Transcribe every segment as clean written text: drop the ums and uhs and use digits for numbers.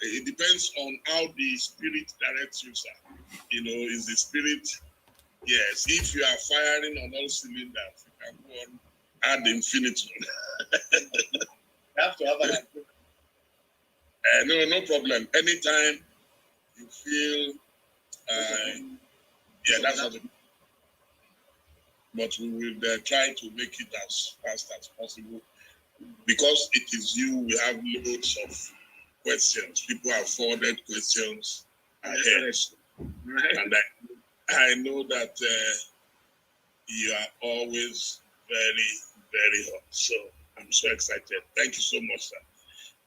it depends on how the spirit directs you, sir. You know, is the spirit, yes, if you are firing on all cylinders, you can go on ad infinitum. You have to have an no problem. Anytime you feel, yeah, that's what it, but we will try to make it as fast as possible. Because it is you, we have loads of questions. People have forwarded questions ahead. And I know that you are always very, very hot. So I'm so excited. Thank you so much, sir.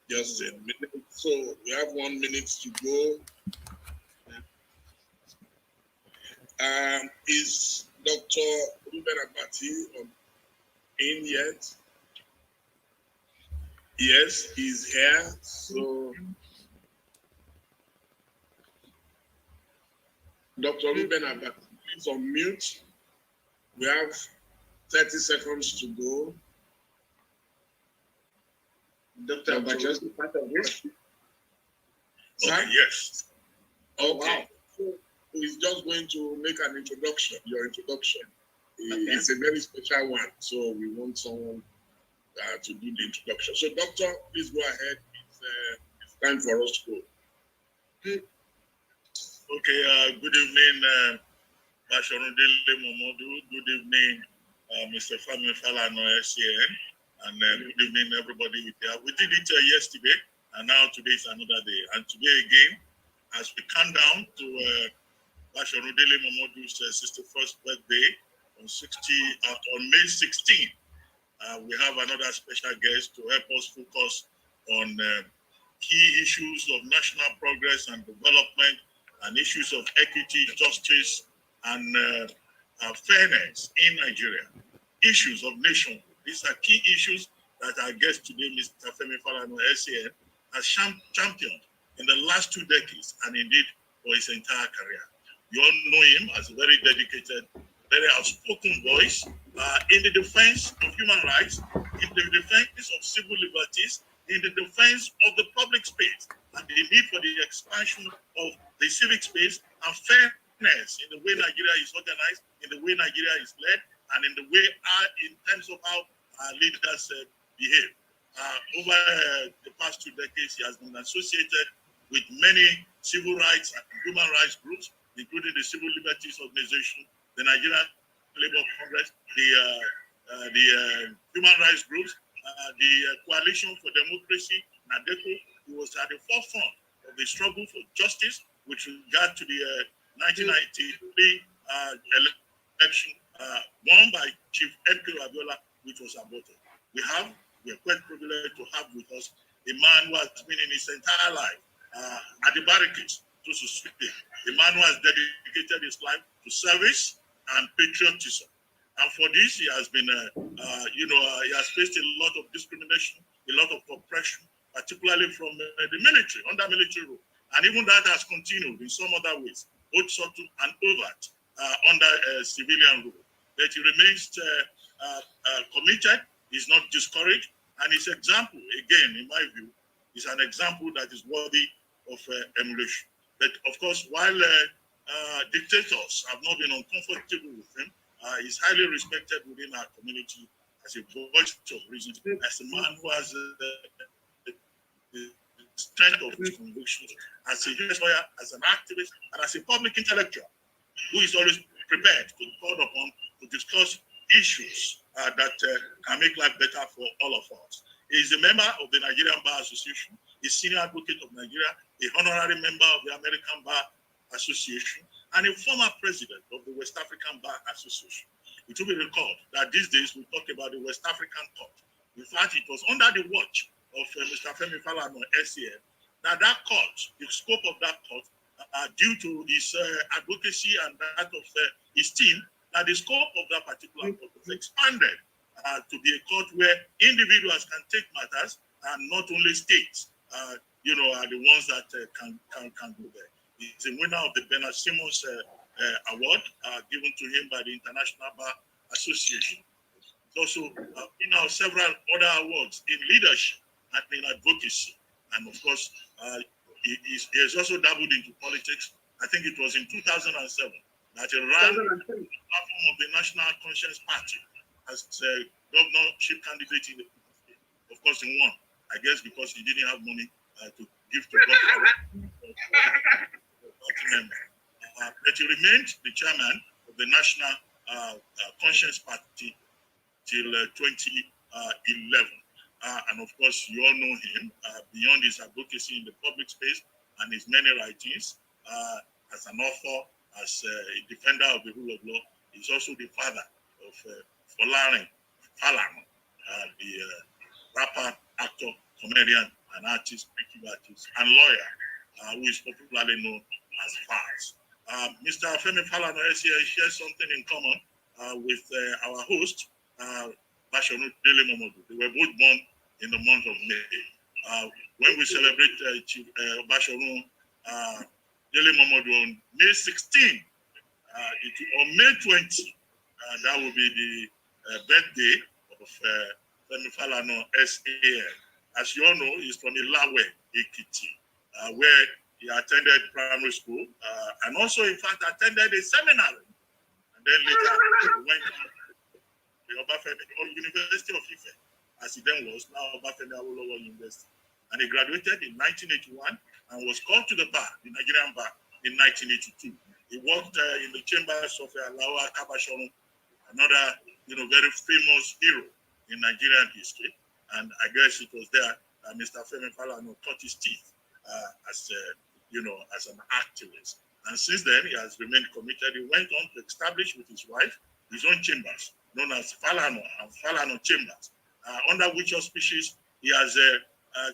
Just a minute. So we have 1 minute to go. Is Dr. Ruben Abati in yet? Yes, he's here. So, Dr. Ruben Abati, please unmute. We have 30 seconds to go. Dr. Abati is part of this? Okay, yes. Okay. Wow. So he's just going to make an introduction, your introduction. Okay. It's a very special one, so we want someone to do the introduction. So, Doctor, please go ahead. It's time for us to go. Okay, good evening, DELE MOMODU. Good evening, Mr. FEMI FALANA, SCN. And good evening, everybody. We did it yesterday, and now today is another day. And today again, as we count down to DELE MOMODU's 61st birthday on May 16th, we have another special guest to help us focus on key issues of national progress and development and issues of equity, justice, and fairness in Nigeria. Issues of nationhood. These are key issues that our guest today, Mr. FEMI FALANA, SCN, has championed in the last 2 decades and indeed for his entire career. You all know him as a very dedicated, very outspoken voice in the defense of human rights, in the defense of civil liberties, in the defense of the public space, and the need for the expansion of the civic space and fairness in the way Nigeria is organized, in the way Nigeria is led, and in the way in terms of how leaders behave. Over the past 2 decades, he has been associated with many civil rights and human rights groups, including the Civil Liberties Organization, the Nigerian Labour Congress, the human rights groups, the Coalition for Democracy, NADECO. He was at the forefront of the struggle for justice with regard to the 1993 election won by Chief M.K. Abiola, which was aborted. We are quite privileged to have with us a man who has been in his entire life at the barricades, so to speak. A man who has dedicated his life to service and patriotism. And for this, he has been, he has faced a lot of discrimination, a lot of oppression, particularly from the military, under military rule. And even that has continued in some other ways, both subtle and overt, under civilian rule. But he remains committed, he's not discouraged, and his example, again, in my view, is an example that is worthy of emulation. But of course, while dictators have not been uncomfortable with him, he's highly respected within our community as a voice of reason, as a man who has the strength of his convictions, as a lawyer, as an activist, and as a public intellectual, who is always prepared to be called upon to discuss issues that can make life better for all of us. He is a member of the Nigerian Bar Association, a senior advocate of Nigeria, a honorary member of the American Bar Association, and a former president of the West African Bar Association. It will be recalled that these days we talk about the West African Court. In fact, it was under the watch of Mr. FEMI FALANA, SCN, that court, the scope of that court, due to his advocacy and that of his team, that the scope of that particular court was expanded to be a court where individuals can take matters and not only states, are the ones that can go there. He's a winner of the Bernard Simmons Award given to him by the International Bar Association. He's also winner of several other awards in leadership and in advocacy. And of course, he has also dabbled into politics. I think it was in 2007 that he ran the platform of the National Conscience Party as a governorship candidate in the state. Of course, he won. I guess because he didn't have money to give to Godfather. But he remained the chairman of the National Conscience Party till 2011. And of course, you all know him beyond his advocacy in the public space and his many writings as an author, as a defender of the rule of law. He's also the father of FEMI FALANA, the rapper, actor, comedian, and artist, creative artist, and lawyer, who is popularly known as Faz. Mr. FEMI FALANA shares something in common with our host, DELE MOMODU. They were both born in the month of May. When we celebrate Basharun DELE MOMODU on May 16, on May 20, that will be the birthday of FEMI FALANA SAN. As you all know, he's from Ilawe, Ekiti, where he attended primary school and also, in fact, attended a seminary. And then later, he went on the University of Ife, as he then was, now Obafemi Awolowo University. And he graduated in 1981 and was called to the bar, the Nigerian bar, in 1982. He worked in the chambers of Alawa Kabashorun, another very famous hero in Nigerian history. And I guess it was there that Mr. FEMI FALANA cut his teeth as an activist. And since then, he has remained committed. He went on to establish with his wife his own chambers, known as FALANA and FALANA Chambers, under which auspices he has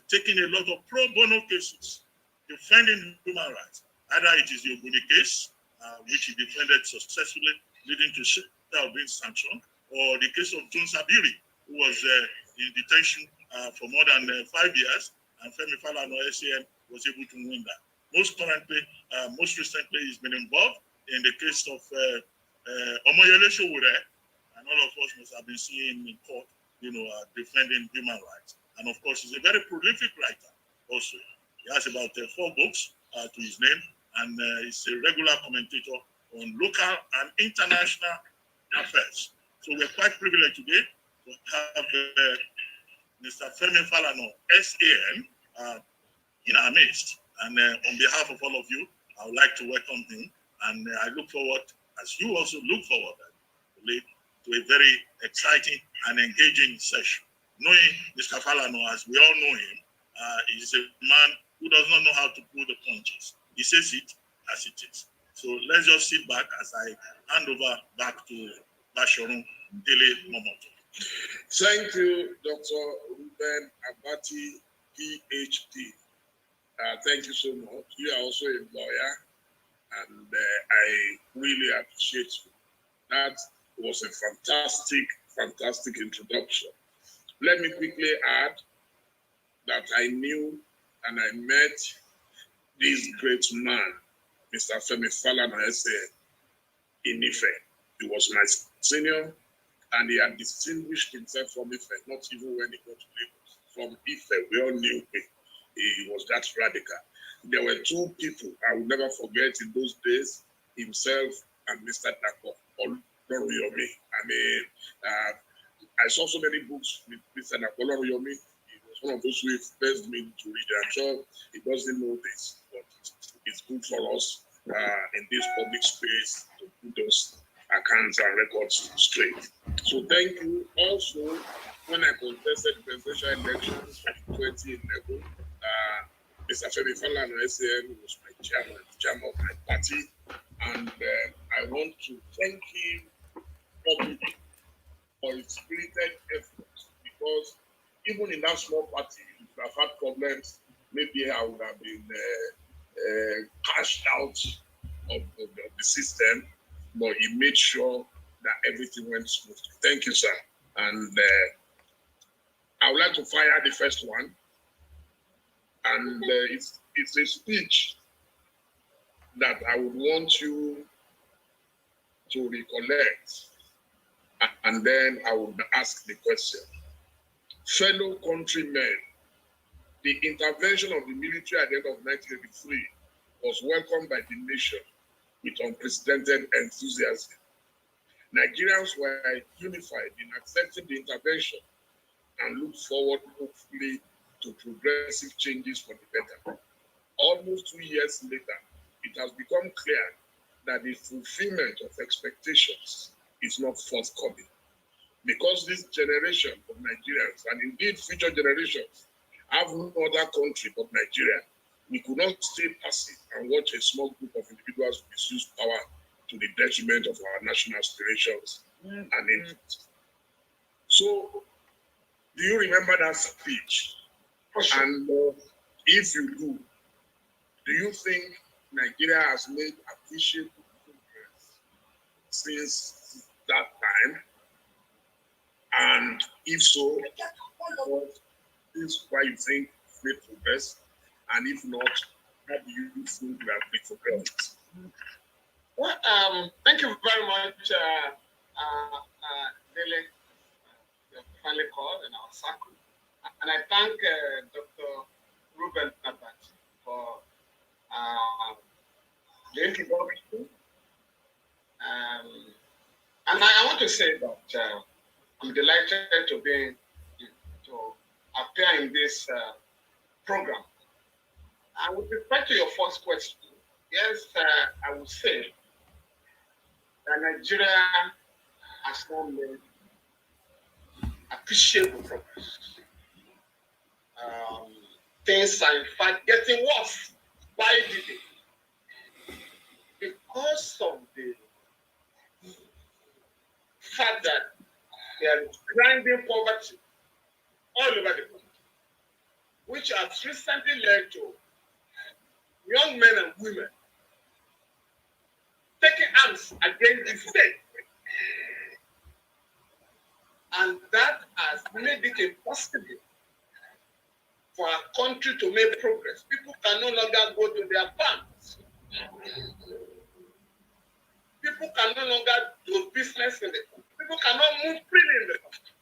taken a lot of pro bono cases defending human rights. Either it is the Oguni case, which he defended successfully, leading to being sanctioned, or the case of John Sabiri, who was in detention for more than 5 years, and FEMI FALANA SAN was able to win that. Most recently, he's been involved in the case of Omoyele Sowore, and all of us must have been seeing in court, defending human rights. And of course, he's a very prolific writer also. He has about 4 books to his name, and he's a regular commentator on local and international affairs. So we're quite privileged today to have Mr. FEMI FALANA SAN in our midst. And on behalf of all of you, I would like to welcome him. And I look forward, as you also look forward, to a very exciting and engaging session. Knowing Mr. FALANA, as we all know him, he's a man who does not know how to pull the punches. He says it as it is. So let's just sit back as I hand over back to Basharun DELE MOMODU. Thank you, Dr. Ruben Abati, PhD. Thank you so much. You are also a lawyer, and I really appreciate you. That was a fantastic introduction. Let me quickly add that I knew and I met this great man, Mr. FEMI FALANA SAN, in Ife. He was my senior, and he had distinguished himself from Ife, not even when he got to Lagos. From Ife, we all knew him. He was that radical. There were 2 people I will never forget in those days, himself and Mr. Dako Oloriyomi. I mean, I saw so many books with Mr. Dako Oloriyomi. He was one of those who influenced me to read. I'm sure he doesn't know this, but it's good for us in this public space to put those accounts and records straight. So thank you. Also, when I contested the presidential elections in 2011, Mr. FEMI FALANA SAN was my chairman of my party, and I want to thank him publicly for his spirited efforts, because even in that small party, if I have had problems, maybe I would have been cashed out of the system, but he made sure that everything went smoothly. Thank you, sir. And I would like to fire the first one. And it's a speech that I would want you to recollect, and then I would ask the question. Fellow countrymen, The intervention of the military at the end of 1983 was welcomed by the nation with unprecedented enthusiasm. Nigerians were unified in accepting the intervention and looked forward hopefully to progressive changes for the better. Almost 2 years later, it has become clear that the fulfillment of expectations is not forthcoming. Because this generation of Nigerians, and indeed future generations, have no other country but Nigeria, we could not stay passive and watch a small group of individuals misuse power to the detriment of our national aspirations and interests. So, do you remember that speech? Sure. And if you do you think Nigeria has made appreciable progress since that time? And if so, what is why you think we made progress? And if not, how do you think we have made progress? Well, thank you very much, Dele, your finally called in our circle. And I thank Dr. Ruben Nabat for the introduction. And I want to say that I'm delighted to appear in this program. And with respect to your first question, yes, I would say that Nigeria has not made appreciable progress. Things are in fact getting worse by the day because of the fact that there is grinding poverty all over the country, which has recently led to young men and women taking arms against the state. And that has made it impossible for our country to make progress. People can no longer go to their farms. People can no longer do business in the country. People cannot move freely in the country.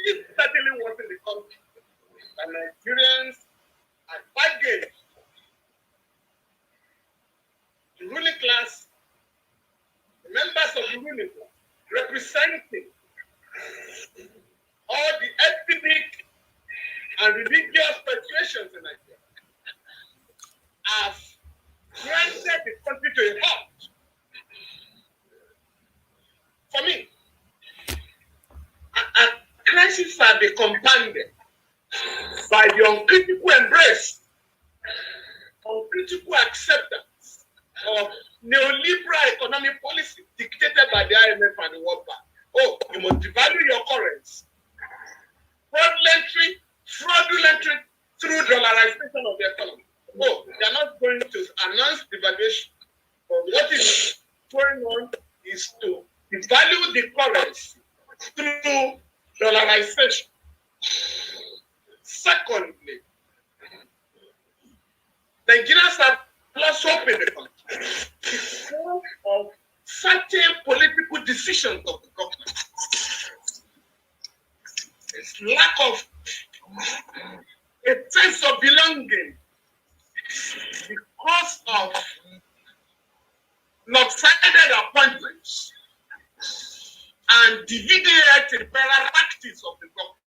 It certainly was in the country. The Nigerians are bargaining. The ruling class, the members of the ruling class, representing all the ethnic and religious persuasions in Nigeria, have granted the country to a halt. For me, a crisis has been compounded by the uncritical embrace, uncritical acceptance of neoliberal economic policy dictated by the IMF and the World Bank. Oh, you must devalue your currency. Fraudulently through dollarization of the economy. Oh, they are not going to announce devaluation. But what is going on is to devalue the currency through dollarization. Secondly, Nigerians have lost hope in the country because of certain political decisions of the government. It's lack of a sense of belonging because of lopsided appointments and deviated practice of the government.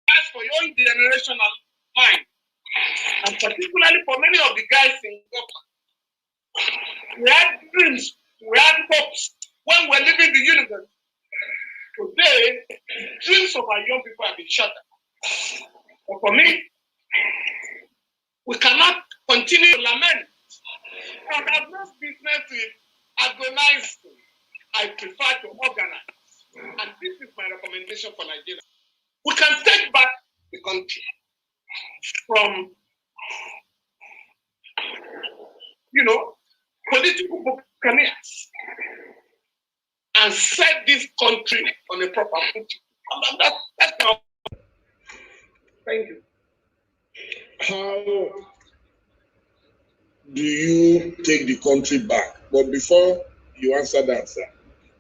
As for your generational mind, and particularly for many of the guys in government, we had dreams, we had hopes when we were leaving the universe. Today, dreams of our young people have been shattered. But for me, we cannot continue to lament. I have no business with agonizing. I prefer to organize. And this is my recommendation for Nigeria. We can take back the country from, political buccaneers and set this country on a proper footing. That's now. Thank you. How do you take the country back? But before you answer that, sir,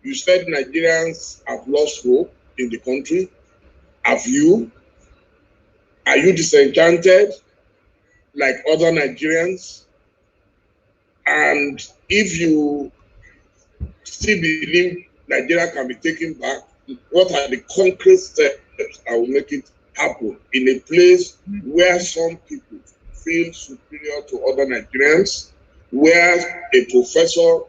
you said Nigerians have lost hope in the country. Have you? Are you disenchanted like other Nigerians? And if you still believe Nigeria can be taken back, what are the concrete steps that will make it happen in a place where some people feel superior to other Nigerians, where a professor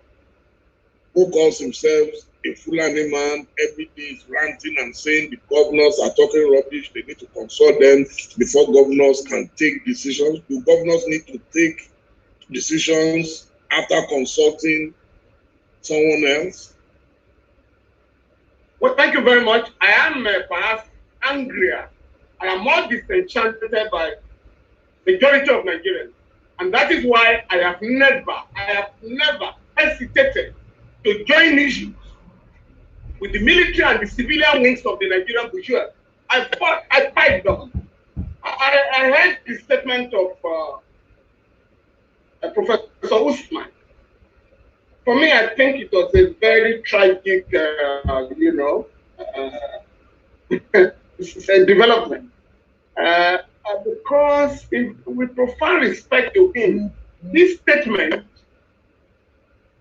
who calls himself a Fulani man every day is ranting and saying the governors are talking rubbish, they need to consult them before governors can take decisions? Do governors need to take decisions after consulting someone else? Well, thank you very much. I am perhaps angrier. I am more disenchanted by the majority of Nigerians. And that is why I have never hesitated to join issues with the military and the civilian wings of the Nigerian bourgeoisie. I fight them. I heard the statement of Professor Usman. For me, I think it was a very tragic, development. Because with profound respect to him, this statement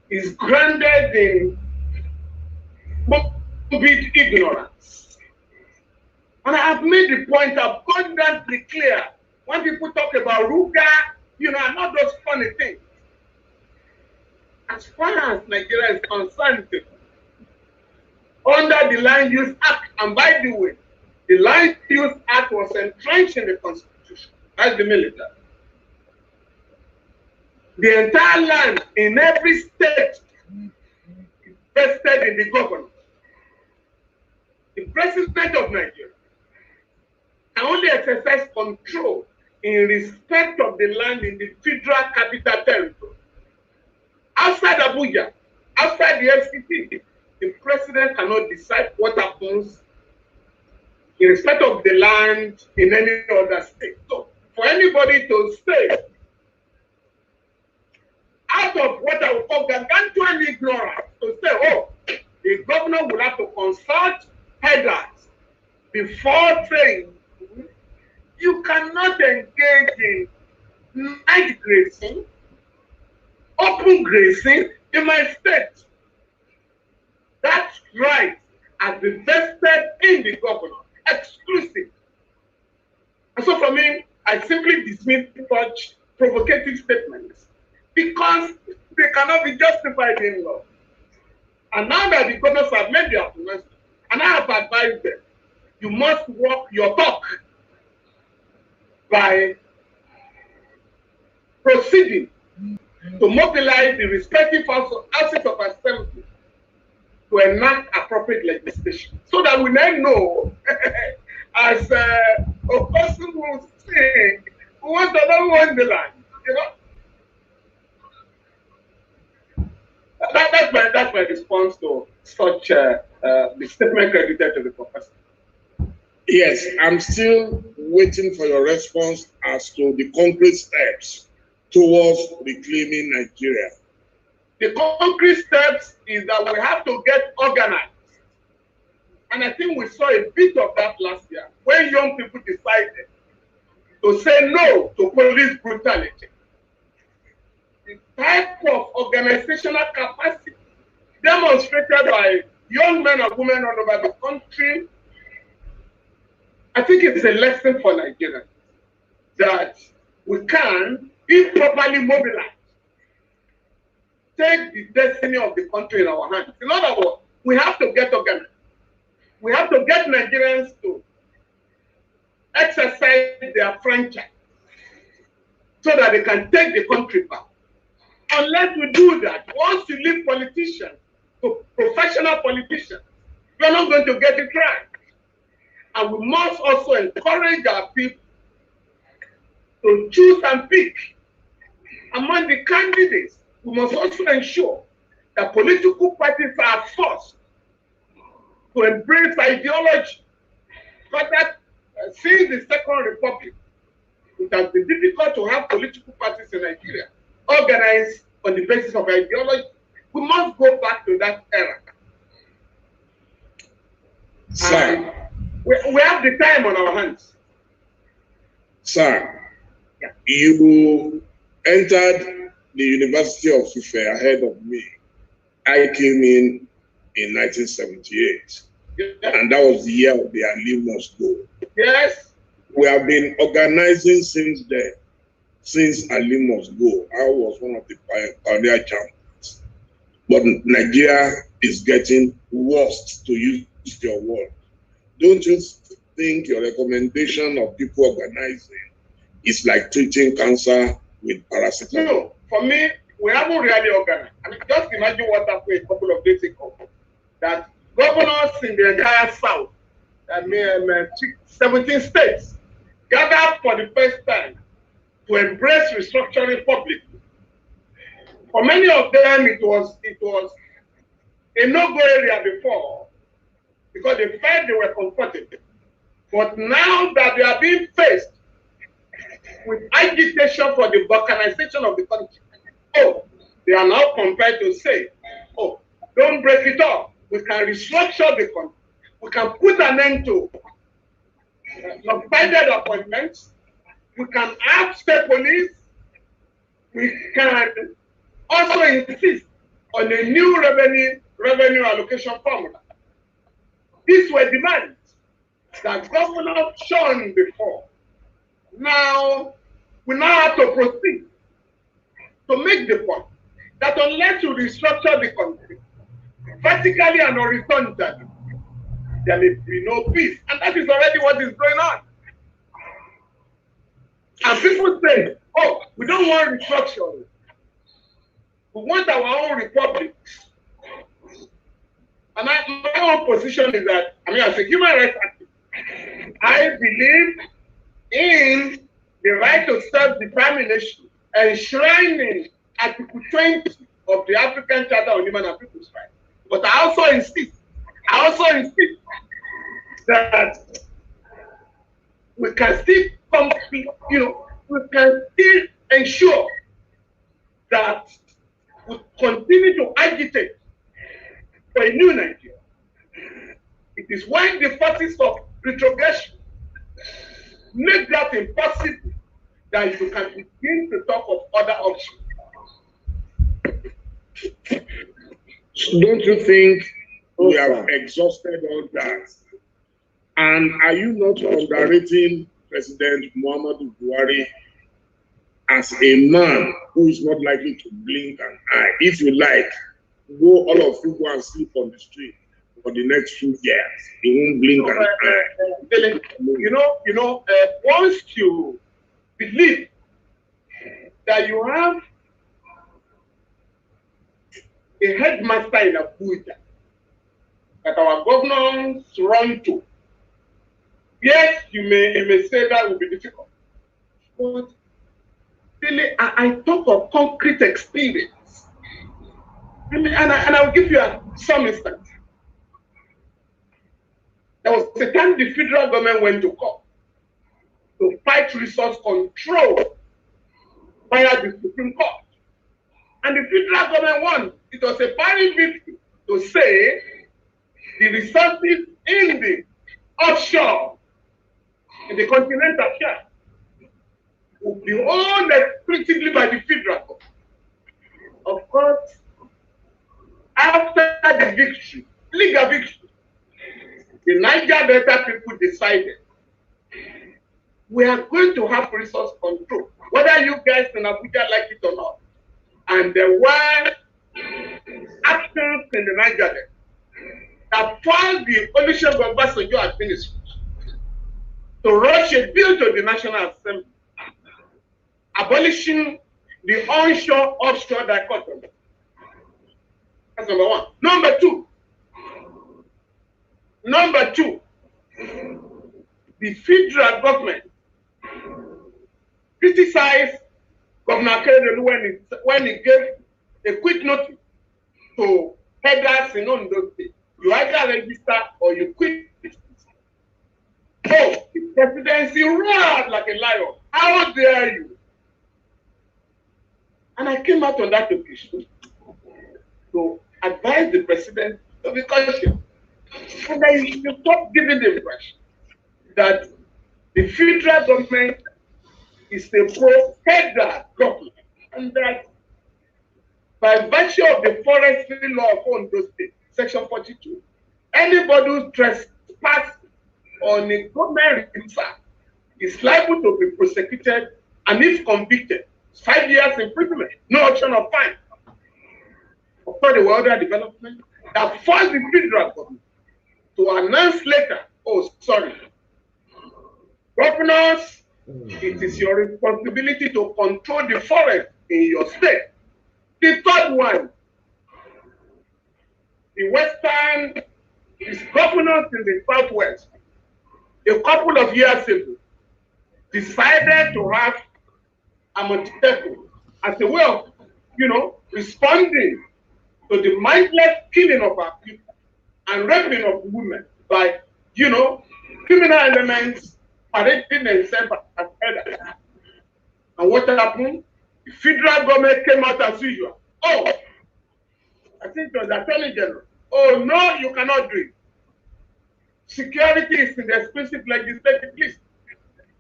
is grounded in morbid ignorance. And I have made the point abundantly clear when people talk about Ruga, and all those funny things. As far as Nigeria is concerned, under the Land Use Act, and by the way, the Land Use Act was entrenched in the Constitution as the military. The entire land in every state is vested in the governor. The president of Nigeria can only exercise control in respect of the land in the federal capital territory. Outside Abuja, outside the FCT, the president cannot decide what happens in respect of the land in any other state. So, for anybody to say, out of what I would call gargantuan ignorance, to say, oh, the governor will have to consult headers before saying, you cannot engage in night grazing, open grazing in my state. That right has been vested in the governor, exclusive. And so for me, I simply dismiss such provocative statements because they cannot be justified in law. And now that the governors have made their pronouncement, and I have advised them, you must walk your talk by proceeding to mobilize the respective houses of assembly to enact appropriate legislation, so that we may know, as a person who saying, who wants to know won the land, That's my response to such the statement credited to the professor. Yes, I'm still waiting for your response as to the concrete steps towards reclaiming Nigeria. The concrete steps is that we have to get organized. And I think we saw a bit of that last year when young people decided to say no to police brutality. The type of organizational capacity demonstrated by young men and women all over the country, I think it's a lesson for Nigeria that we can, if properly mobilized, take the destiny of the country in our hands. In other words, we have to get organized. We have to get Nigerians to exercise their franchise so that they can take the country back. Unless we do that, once you leave politicians to professional politicians, you're not going to get it right. And we must also encourage our people to choose and pick among the candidates. We must also ensure that political parties are forced to embrace ideology. Because that, since the Second Republic, it has been difficult to have political parties in Nigeria. organize on the basis of ideology. We must go back to that era. Sir, we have the time on our hands. Sir, yeah. You entered the University of Ife ahead of me. I came in 1978. Yeah. And that was the year of the Ali Must Go. Yes. We have been organizing since then, since Ali Must Go. I was one of the pioneer champions. But Nigeria is getting worse, to use your word. Don't you think your recommendation of people organizing is like treating cancer with paracetamol? No, for me, we haven't really organized. I mean, just imagine what happened a couple of days ago. That governors in the entire South, 17 states, gathered for the first time to embrace restructuring publicly. For many of them, it was a no-go area before because they felt they were comfortable. But now that they are being faced with agitation for the balkanization of the country, they are now compelled to say, don't break it up. We can restructure the country. We can put an end to subsided appointments. We can have state police. We can also insist on a new revenue allocation formula. These were demands that governors shown before. Now, we now have to proceed to make the point that unless you restructure the country vertically and horizontally, there may be no peace. And that is already what is going on. And people say, we don't want restructuring. We want our own republic. And my own position is that, as a human rights activist, I believe in the right to self-determination enshrining Article 20 of the African Charter on Human and People's Rights. But I also insist that we can still we can still ensure that we continue to agitate for a new Nigeria. It is when the forces of retrogression make that impossible that you can begin to talk of other options. So don't you think we have exhausted all that? And are you not underrating President Muhammadu Buhari as a man who is not likely to blink an eye? If you like, all of you go and sleep on the street for the next few years. He won't blink an eye. Once you believe that you have a headmaster in Abuja that our governors run to, yes, you may say that will be difficult. But really, I talk of concrete experience. And I'll give you some instance. There was a time the federal government went to court to fight resource control via the Supreme Court. And the federal government won. It was a fine victory to say the resources in the offshore, in the continental shelf, will be owned exclusively by the federal government. Of course, after the victory, legal victory, the Niger Delta people decided we are going to have resource control, whether you guys in Abuja like it or not. And there were actions in the Niger Delta that forced the Olusegun Obasanjo administration to rush a bill to the National Assembly, abolishing the onshore-offshore dichotomy. That's number one. Number two, the federal government criticized Governor Akeredolu when he gave a quick notice to headers in Ondo State. You either register or you quit. The presidency roared like a lion. How dare you? And I came out on that occasion to advise the president to be cautious. And then you stop giving the impression that the federal government is a pro-federal government, and that by virtue of the forestry law of Ondo State, Section 42, anybody who trespass on a government reserve is liable to be prosecuted, and if convicted, 5 years imprisonment, no option of fine. Of course, there were other developments that forced the federal government to announce later, oh, sorry, governors, it is your responsibility to control the forest in your state. The third one, the western, is governors in the southwest, a couple of years ago, decided to have Amoteco as a way of, responding to the mindless killing of our people and raping of women by, criminal elements parading themselves as elders. And what happened? The federal government came out as usual. Oh, I think it was the Attorney General. Oh, no, you cannot do it. Security is in the exclusive legislative list.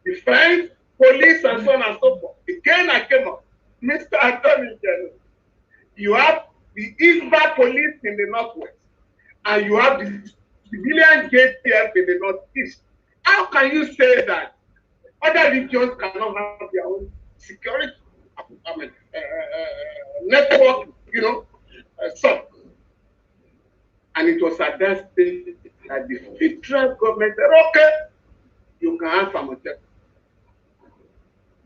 Defense, police, and so on and so forth. Again, I came up. Mr. Attorney General, you have the Eastern police in the northwest, and you have the civilian JTF in the northeast. How can you say that other regions cannot have their own security network, so? And it was at that stage that the federal government said, okay, you can have Amoteco.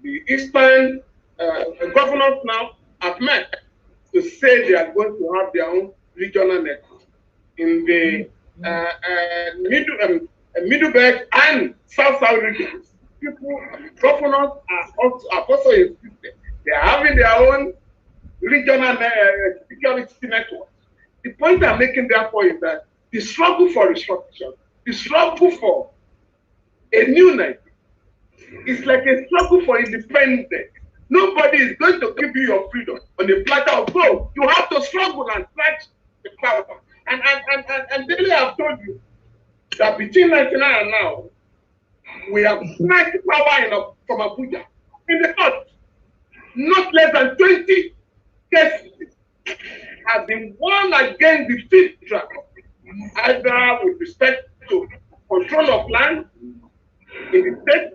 The Eastern governors now have met to say they are going to have their own regional network in the middle belt and south regions. People, governors are also insisting they are having their own regional security network. The point I'm making therefore is that the struggle for restructuring, the struggle for a new Nigeria, is like a struggle for independence. Nobody is going to give you your freedom on a platter of gold. You have to struggle and stretch the power. And Dele have told you that between 1999 and now, we have snatched power from Abuja in the north. Not less than 20 cases have been won against the federal, either with respect to control of land in the state,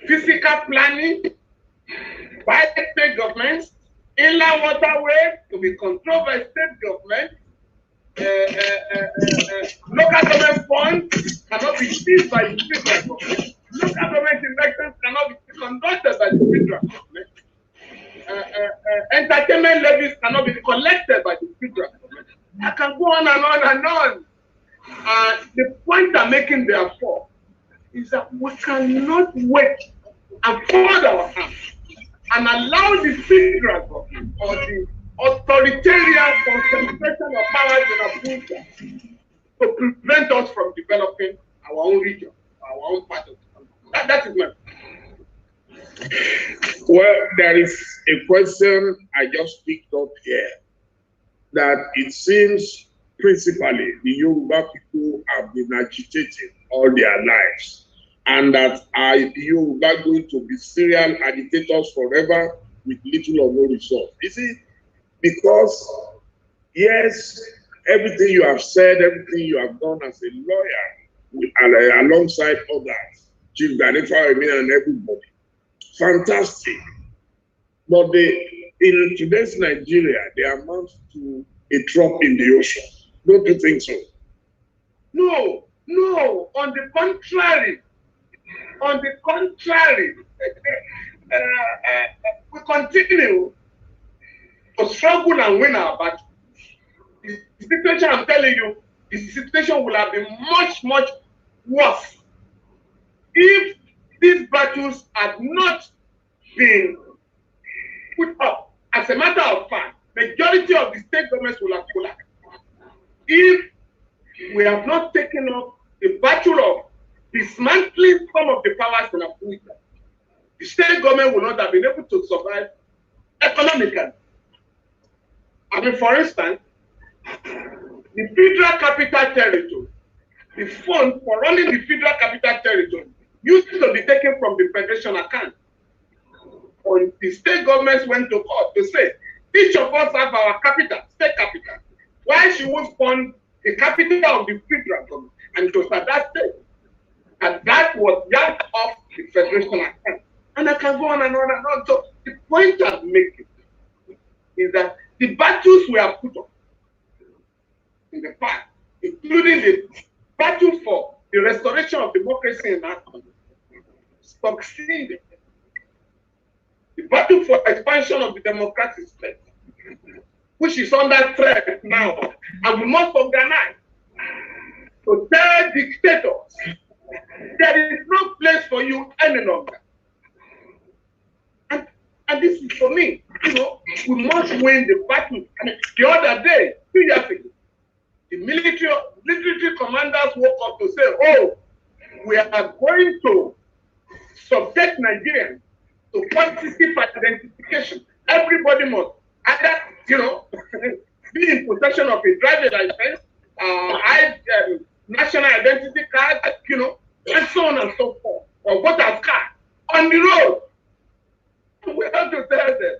physical planning by state governments, inland waterways to be controlled by state government, local government funds cannot be seized by the federal government, local government elections cannot be conducted by the federal government, entertainment levies cannot be collected by the federal government. I can go on and on and on. The point I'm making therefore is that we cannot wait and fold our hands and allow the federal government or the authoritarian concentration of powers in Abuja to prevent us from developing our own region, our own part of the country. That is my point. Well, there is a question I just picked up here that it seems principally the Yoruba people have been agitating all their lives, and that are the Yoruba going to be serial agitators forever with little or no result? Is it because, yes, everything you have said, everything you have done as a lawyer, alongside others, Chief Ganifa and everybody, fantastic. But in today's Nigeria, they amount to a drop in the ocean. Don't you think so? No, on the contrary. We continue to struggle and win our battle. The situation, I'm telling you, the situation will have been much, much worse if these battles had not been put up. As a matter of fact, majority of the state governments will have collapsed. If we have not taken up the battle of dismantling some of the powers in Abuja, the state government will not have been able to survive economically. I mean, for instance, the Federal Capital Territory, the fund for running the Federal Capital Territory used to be taken from the Federation account. Or the state governments went to court to say, each of us have our capital, state capital. Why should we fund the capital of the federal government? And it was at that state. And that was yanked off the Federation account. And I can go on and on and on. So the point I'm making is that the battles we have put up in the past, including the battle for the restoration of democracy in our country, succeeded. The battle for expansion of the democratic state, which is under threat now, and we must organize to tell dictators there is no place for you any longer. And this is for me, you know, we must win the battle. I mean, the other day, 2 years ago, the military commanders woke up to say, oh, we are going to subject Nigerians to quantitative identification. Everybody must either, you know, be in possession of a driving license, national identity card, you know, and so on and so forth, or voter's card on the road. We have to tell them,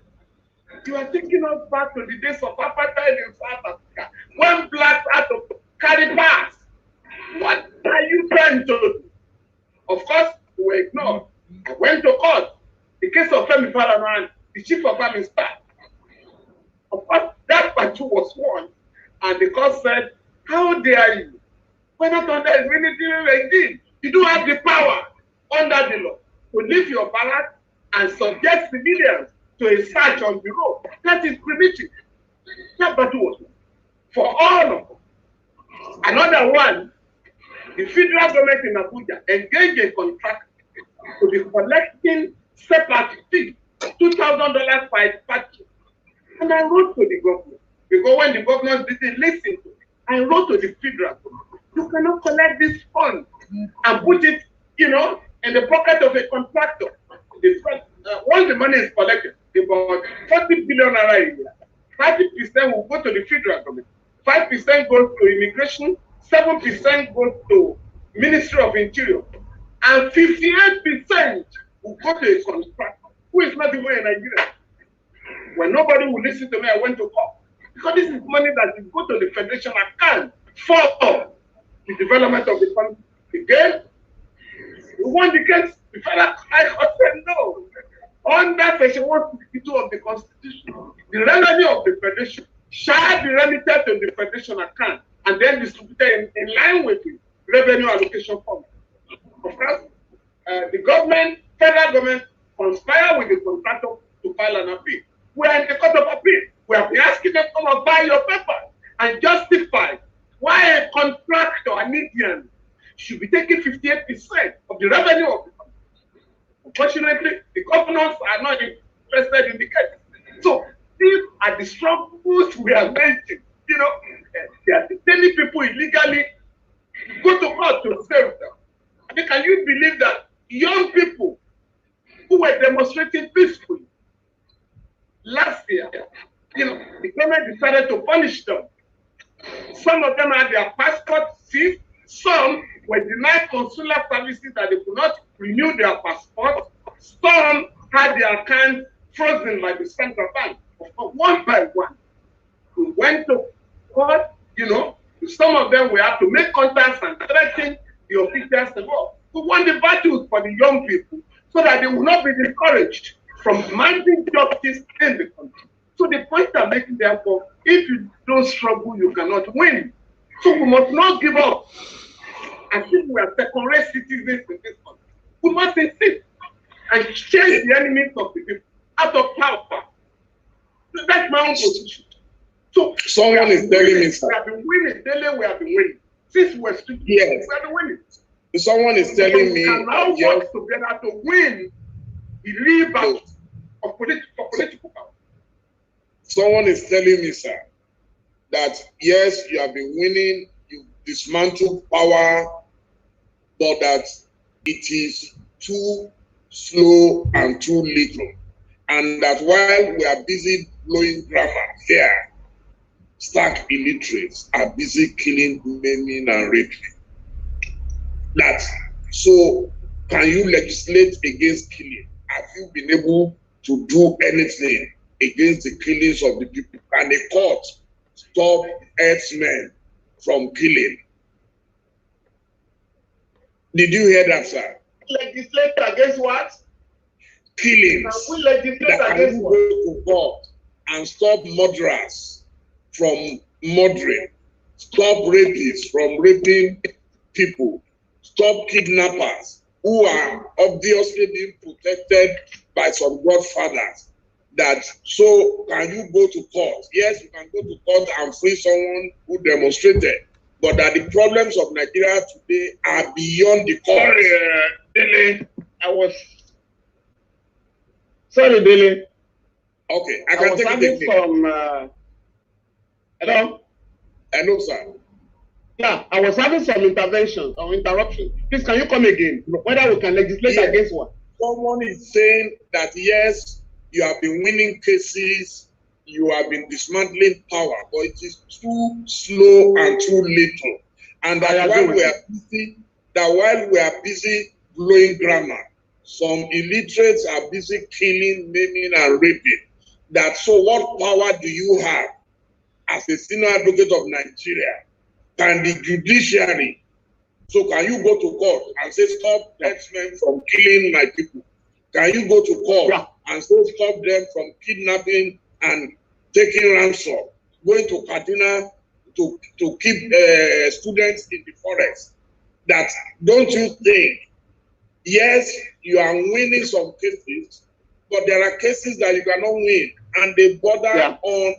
you are taking us back to the days of apartheid in South Africa, when blacks had to carry pass. What are you trying to do? Of course, we were ignored. I went to court. The case of FEMI FALANA, the chief of army staff. Of course, that battle was won, and the court said, how dare you? We're not under a military regime. You don't have the power under the law to leave your barrack and subject civilians to a search on the road. That is primitive. That battle was won for all of us. Another one, the federal government in Abuja engaged a contractor to be collecting separate fee, $2,000 per party. And I wrote to the government, because when the government didn't listen to it, I wrote to the federal government, you cannot collect this fund and put it, you know, in the pocket of a contractor. Once the money is collected, about 40 billion naira a year, 30% will go to the federal government, 5% goes to immigration, 7% goes to Ministry of Interior, and 58% will go to a contractor who is not even in Nigeria. When nobody will listen to me, I went to court. Because this is money that will go to the Federation account for the development of the country. Again, we won the case. The federal high court said no. Under section 162 of the Constitution, the revenue of the Federation shall be remitted to the Federation account and then distributed in line with the revenue allocation formula. Of course, the government, federal government, conspire with the contractor to file an appeal. We are in the court of appeal. We have been asking them to come and buy your paper and justify why a contractor, an Indian, should be taking 58% of the revenue of the country. Unfortunately, the governors are not interested in the case. So these are the struggles we are making. You know, they are detaining people illegally. Go to court to save them. I mean, can you believe that young people who were demonstrating peacefully last year, you know, the government decided to punish them. Some of them had their passports seized. Some were denied consular services that they could not renew their passport. Some had their accounts frozen by the central bank. One by one, we went to court. You know, some of them we had to make contacts and threaten the officials involved. We won the battles for the young people so that they will not be discouraged from demanding justice in the country. So the point I'm making, therefore, if you don't struggle, you cannot win. So we must not give up. I think we are second-rate citizens in this country. We must insist and change the enemies of the people out of power. So that's my own position. So someone is telling me, sir. We have been winning. Daily, we have been winning. Since we were stupid, yes, we have been winning. Someone is telling me, we can now work together to win the real battle of political power. Someone is telling me, sir, that yes, you have been winning, you dismantled power, but that it is too slow and too little. And that while we are busy blowing grammar here, stark illiterates are busy killing, maiming, and raping. That, so can you legislate against killing? Have you been able to do anything against the killings of the people? Can the court stop herdsmen from killing? Did you hear that, sir? Legislate against what? Killings. Can we legislate against what? Go to court and stop murderers from murdering, stop rapists from raping people, stop kidnappers who are obviously being protected by some godfathers. That, so can you go to court? Yes, you can go to court and free someone who demonstrated, but that the problems of Nigeria today are beyond the court. Sorry, Dele, Sorry, Dele. Okay, I can take it from. Hello? Hello, sir. Yeah, I was having some intervention or interruption. Please, can you come again? Whether we can legislate against what? Someone is saying that yes, you have been winning cases, you have been dismantling power, but it is too slow and too little. And that while we are busy blowing grammar, some illiterates are busy killing, maiming, and raping. That, so what power do you have as a senior advocate of Nigeria? Can the judiciary, so can you go to court and say stop herdsmen from killing my people? Can you go to court and say stop them from kidnapping and taking ransom, going to Kaduna to keep students in the forest? That, don't you think, yes, you are winning some cases, but there are cases that you cannot win, and they border on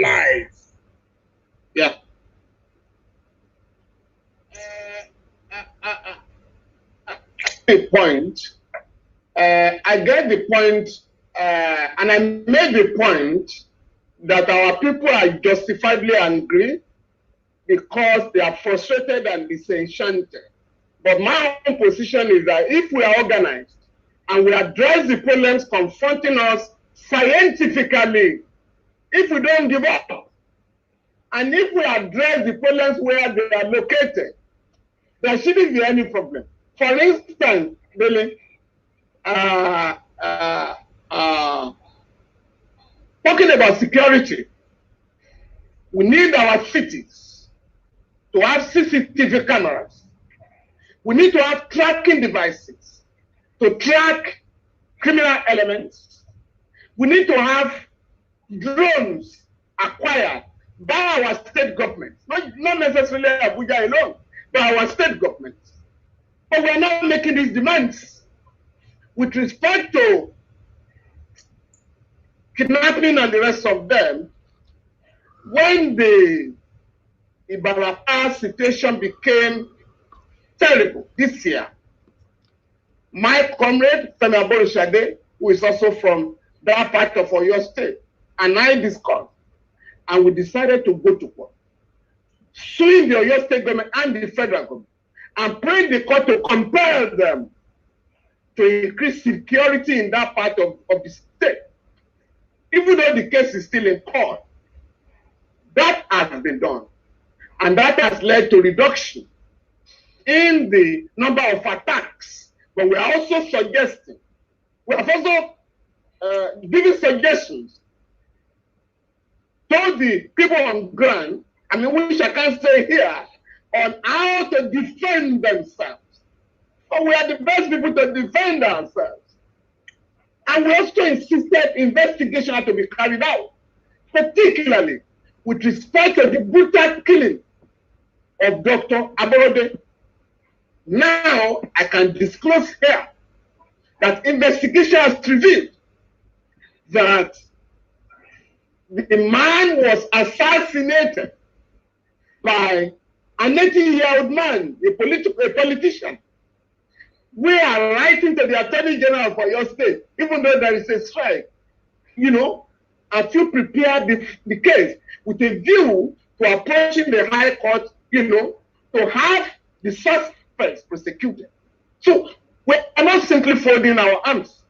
life. Yeah. The point. I get the point, and I made the point that our people are justifiably angry because they are frustrated and disenchanted. But my own position is that if we are organized and we address the problems confronting us scientifically, if we don't give up, and if we address the problems where they are located, there shouldn't be any problem. For instance, Billy, talking about security, we need our cities to have CCTV cameras. We need to have tracking devices to track criminal elements. We need to have drones acquired by our state governments, not necessarily Abuja alone, by our state governments. But we are not making these demands. With respect to kidnapping and the rest of them, when the Ibarapa situation became terrible this year, my comrade, FEMI FALANA, who is also from that part of Oyo State, and I discussed, and we decided to go to court, suing the Oyo State government and the federal government, and praying the court to compel them to increase security in that part of the state. Even though the case is still in court, that has been done. And that has led to reduction in the number of attacks. But we are also suggesting, we have also giving suggestions to the people on ground, I mean, which I can't say here, on how to defend themselves. But we are the best people to defend ourselves. And we also insisted investigation had to be carried out, particularly with respect to the brutal killing of Dr. Aborode. Now, I can disclose here that investigation has revealed that the man was assassinated by a 18-year-old man, a politician. We are writing to the Attorney General for your state, even though there is a strike, you know, as you prepare the case with a view to approaching the High Court, you know, to have the suspects prosecuted. So we are not simply folding our arms.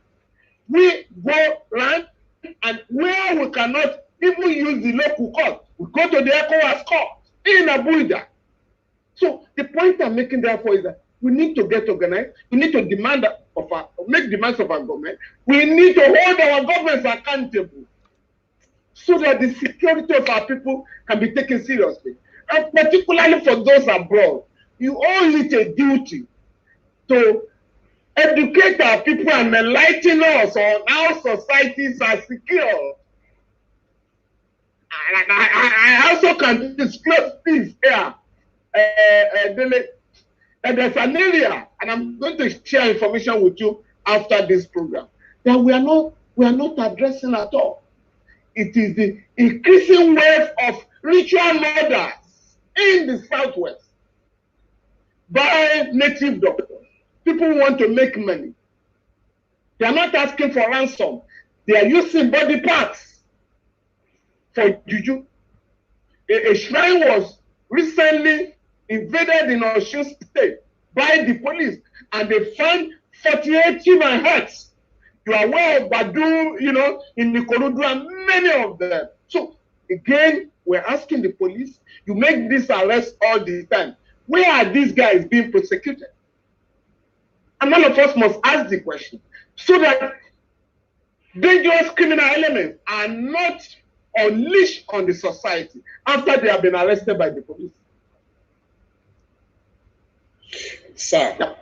we go round, and where we cannot even use the local court, we go to the ECOWAS court in Abuja. So the point I'm making therefore is that we need to get organized. We need to demand of make demands of our government. We need to hold our governments accountable so that the security of our people can be taken seriously. And particularly for those abroad, you all need a duty to educate our people and enlighten us on how societies are secure. And I also can disclose this here. And there's an area, and I'm going to share information with you after this program, that we are not addressing at all. It is the increasing wave of ritual murders in the Southwest by native doctors. People want to make money. They are not asking for ransom. They are using body parts for juju. A shrine was recently invaded in Osun State by the police, and they found 48 human heads. You are aware of Badu, in the Ikorodu, and many of them. So again, we're asking the police, you make this arrest all the time. Where are these guys being prosecuted? And all of us must ask the question, so that dangerous criminal elements are not unleashed on the society after they have been arrested by the police. Sir,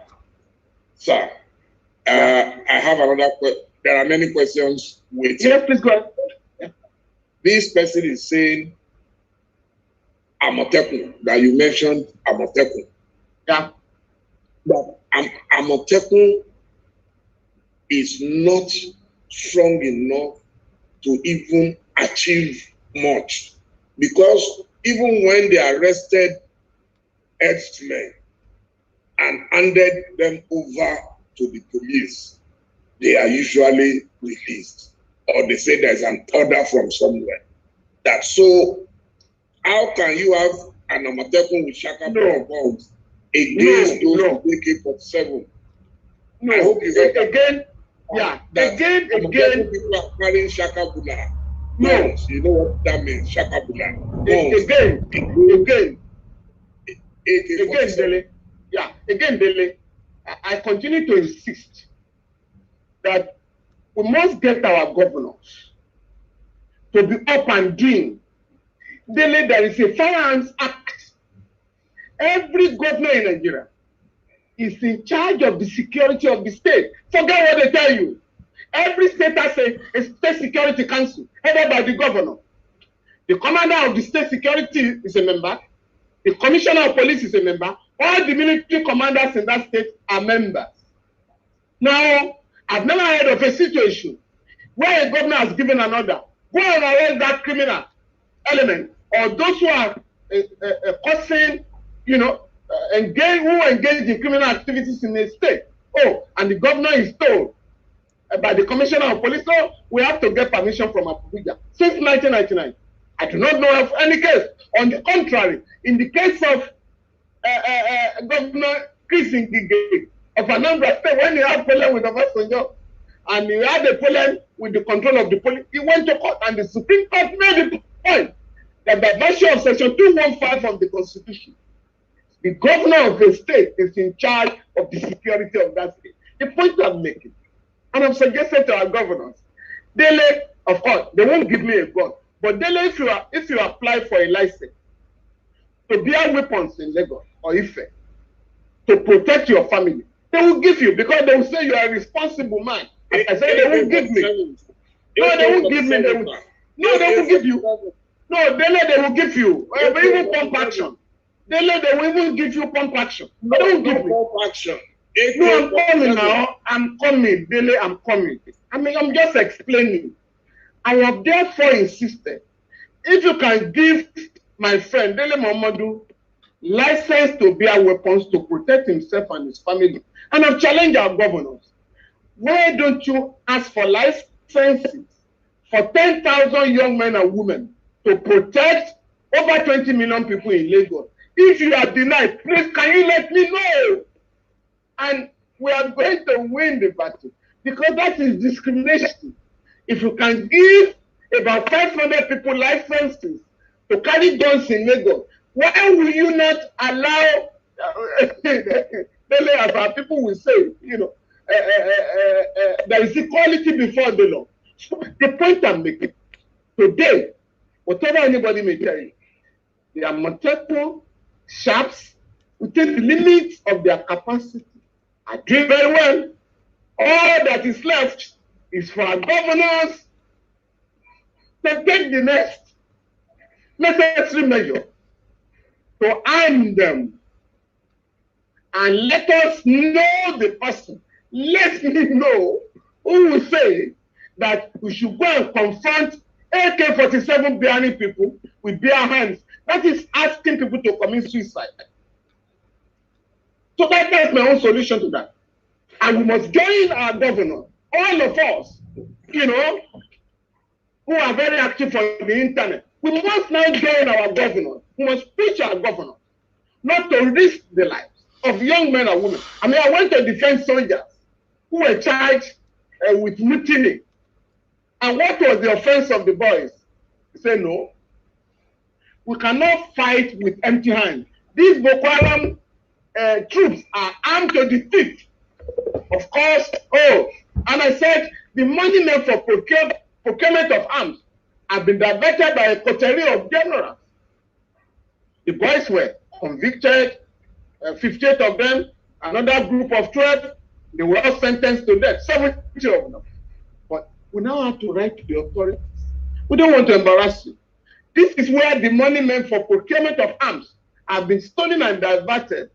I have another question. There are many questions waiting. Yes, please go ahead. Yeah. This person is saying Amotekun, that you mentioned Amotekun. Yeah. But Amotekun is not strong enough to even achieve much, because even when they arrested herdsmen and handed them over to the police, they are usually released, or they say there's an order from somewhere. That so, how can you have an Amotekun with Shaka bombs against those AK-47? No, I hope you get again, yeah, again. People are carrying Shaka Bula. No, you know what that means, Shaka Bula. Again, AK-47. Dele. Yeah, again, Dele. I continue to insist that we must get our governors to be up and doing. Dele, there is a Firearms Act. Every governor in Nigeria is in charge of the security of the state. Forget what they tell you. Every state has a state security council headed by the governor. The commander of the state security is a member. The commissioner of police is a member. All the military commanders in that state are members. Now, I've never heard of a situation where a governor has given an order, go and arrest that criminal element, or those who are causing, engage in criminal activities in the state. Oh, and the governor is told by the commissioner of police, so we have to get permission from Abuja. Since 1999, I do not know of any case. On the contrary, in the case of Governor Chris Ngige of Anambra State, when he had problem with the Obasanjo, and he had a problem with the control of the police, he went to court, and the Supreme Court made the point that by virtue of Section 215 of the Constitution, the governor of the state is in charge of the security of that state. The point I'm making, and I'm suggesting to our governors, Dele, of course, they won't give me a gun, but Dele, if you apply for a license to bear weapons in Lagos or Ife, to protect your family, they will give you, because they will say you are a responsible man. I said they won't give me. No, they won't give me. They will give you. No, Dele, they will give you. Even pump action. Dele, they will even give you pump action. They won't give me. Pump action. No, I'm coming now. I'm coming. Dele, I'm coming. I'm just explaining. I have therefore insisted, if you can give my friend Dele Momodu license to bear weapons to protect himself and his family, and I've challenged our governors, why don't you ask for licenses for 10,000 young men and women to protect over 20 million people in Lagos? If you are denied, please can you let me know? And we are going to win the battle. because that is discrimination. If you can give about 500 people licenses to carry guns in Lagos, why will you not allow, as our people will say, there is equality before the law. So the point I'm making, today, whatever anybody may tell you, the Amotekun sharps within the limits of their capacity are doing very well. All that is left is for our governors to take the next necessary measure to arm them and let us know the person. Let me know who will say that we should go and confront AK-47 bearing people with bare hands. That is asking people to commit suicide. So that's my own solution to that. And we must join our governor, all of us, who are very active on the internet. We must now join our governor. We must push our governor not to risk the lives of young men and women. I mean, I went to defend soldiers who were charged with mutiny. And what was the offense of the boys? He said, no, we cannot fight with empty hands. These Boko Haram troops are armed to the teeth. Of course, and I said, the money meant for procurement of arms have been diverted by a coterie of generals. The boys were convicted, 58 of them, another group of 12, they were all sentenced to death, 70 of them. But we now have to write to the authorities. We don't want to embarrass you. This is where the money meant for procurement of arms have been stolen and diverted.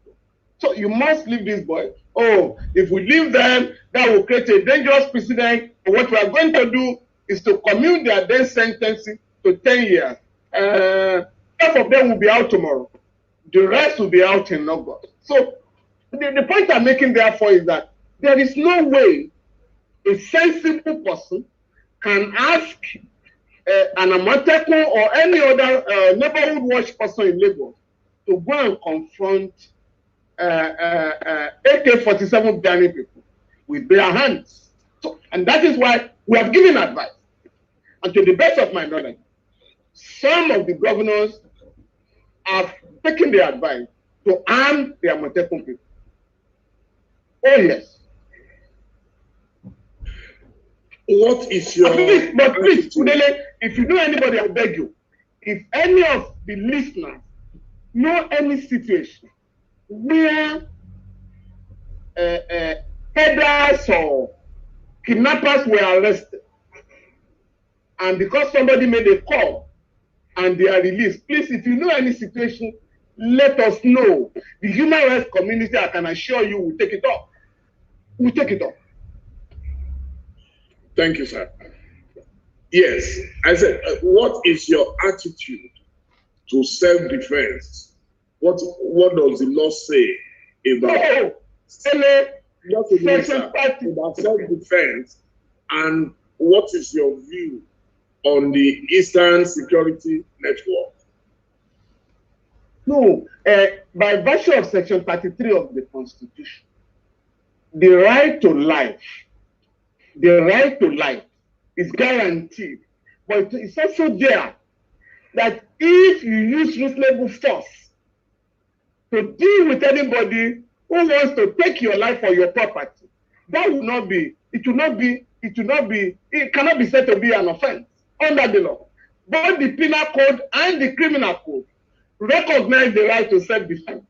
So you must leave these boys. If we leave them, that will create a dangerous precedent. What we are going to do is to commute their death sentences to 10 years. Half of them will be out tomorrow. The rest will be out in August. So the point I'm making therefore is that there is no way a sensible person can ask an Amotekun or any other neighborhood watch person in Lagos to go and confront AK-47 bearing people with bare hands. So, and that is why we have given advice. And to the best of my knowledge, some of the governors have taken the advice to arm the Amotekun people. Oh, yes. What is your... But please, Udele, if you know anybody, I beg you, if any of the listeners know any situation where peddlers or kidnappers were arrested, and because somebody made a call and they are released, please, if you know any situation, let us know. The human rights community, I can assure you, will take it up. We'll take it up. Thank you, sir. Yes, I said, what is your attitude to self-defense? What does the law say about self-defense? And what is your view on the Eastern Security Network? No, by virtue of Section 33 of the Constitution, the right to life is guaranteed. But it's also there that if you use reasonable force to deal with anybody who wants to take your life or your property, that will not be, it cannot be said to be an offense under the law. Both the penal code and the criminal code recognize the right to self-defense.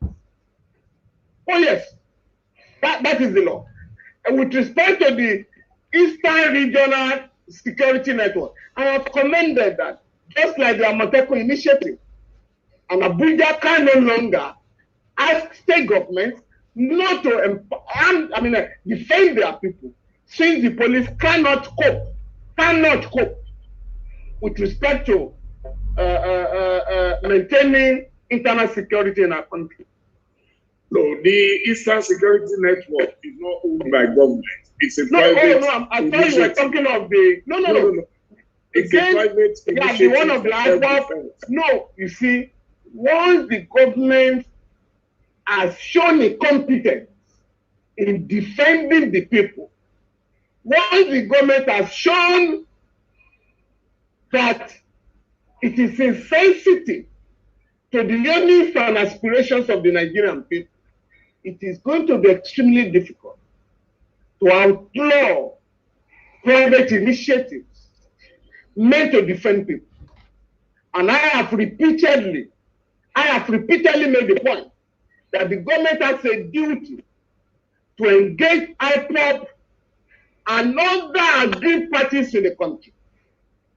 Oh yes, that is the law. And with respect to the Eastern Regional Security Network, I have commended that, just like the Amotekun initiative, and Abuja can no longer ask state governments not to defend their people, since the police cannot cope with respect to maintaining internal security in our country. No, the Eastern Security Network is not owned by government. It's a private. I thought you were talking of the. No. It's a private. Yeah, the one of the IPOP. No, you see, once the government has shown a competence in defending the people, once the government has shown that it is insensitive to the yearnings and aspirations of the Nigerian people, it is going to be extremely difficult to outlaw private initiatives meant to defend people. And I have repeatedly made the point that the government has a duty to engage IPOB and other aggrieved parties in the country.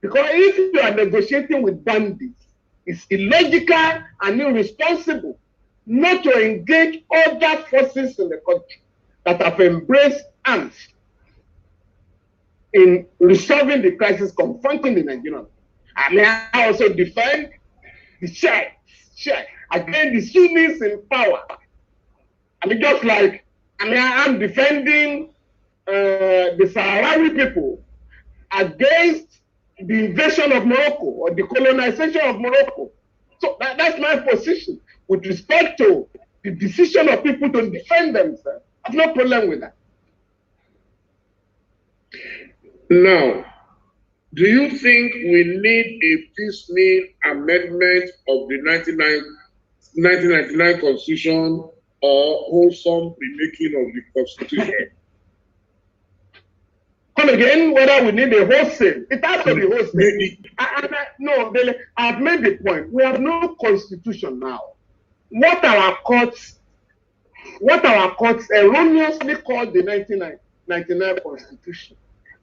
Because if you are negotiating with bandits, it's illogical and irresponsible not to engage other forces in the country that have embraced arms in resolving the crisis confronting the Nigerian. I mean, I also defend the Sheikh against the Sunnis in power. I mean, just like, I'm defending the Sahrawi people against the invasion of Morocco or the colonization of Morocco. So that's my position with respect to the decision of people to defend themselves. I have no problem with that. Now, do you think we need a piecemeal amendment of the 1999 Constitution or wholesome remaking of the Constitution? Come again, whether we need a wholesale. It has to be wholesale. No, I've made the point. We have no constitution now. What our courts erroneously called the 1999 Constitution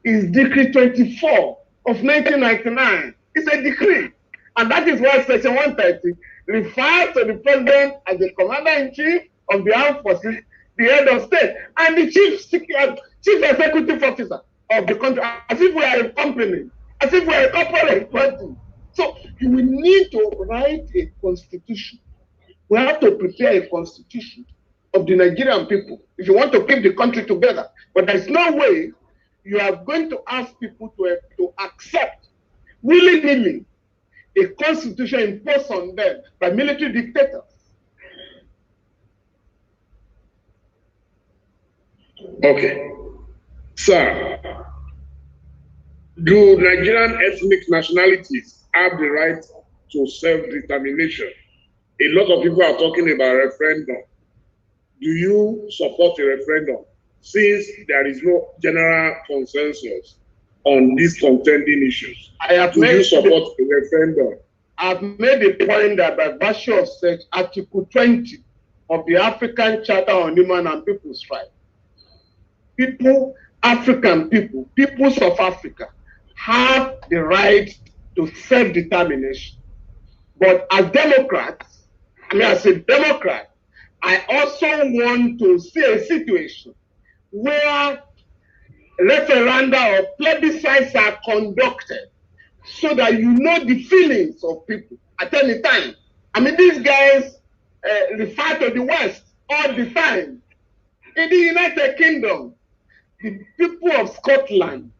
is Decree 24 of 1999. It's a decree. And that is why Section 130 refers to the President as the Commander-in-Chief of the Armed Forces, the head of state, and the Chief Executive Officer of the country, as if we are a company, as if we are a corporate party. So we need to write a constitution. We have to prepare a constitution of the Nigerian people if you want to keep the country together. But there's no way you are going to ask people to accept willy-nilly a constitution imposed on them by military dictators. Okay. Sir, do Nigerian ethnic nationalities have the right to self-determination? A lot of people are talking about referendum. Do you support a referendum since there is no general consensus on these contending issues? Do you support a referendum? I've made a point that by virtue of such Article 20 of the African Charter on Human and People's Rights, African people, peoples of Africa, have the right to self-determination. But as Democrats, as a Democrat, I also want to see a situation where referenda or plebiscites are conducted so that you know the feelings of people at any time. These guys refer to the West all the time. In the United Kingdom, the people of Scotland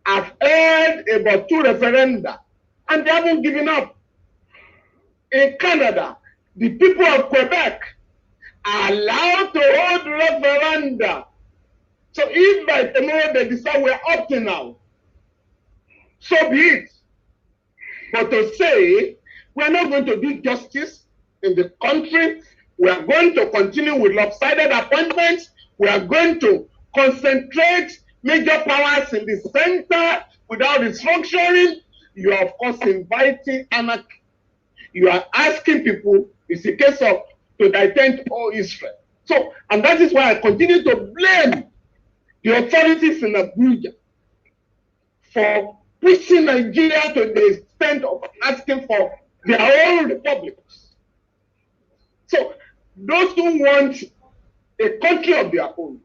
have held about 2 referenda and they haven't given up. In Canada, the people of Quebec are allowed to hold referenda. So if by tomorrow they decide we're opting out, so be it. But to say we're not going to do justice in the country, we are going to continue with lopsided appointments, we are going to concentrate major powers in the center without restructuring, you are of course inviting anarchy. You are asking people, it's a case of to detent all Israel. So, and that is why I continue to blame the authorities in Abuja for pushing Nigeria to the extent of asking for their own republics. So, those who want a country of their own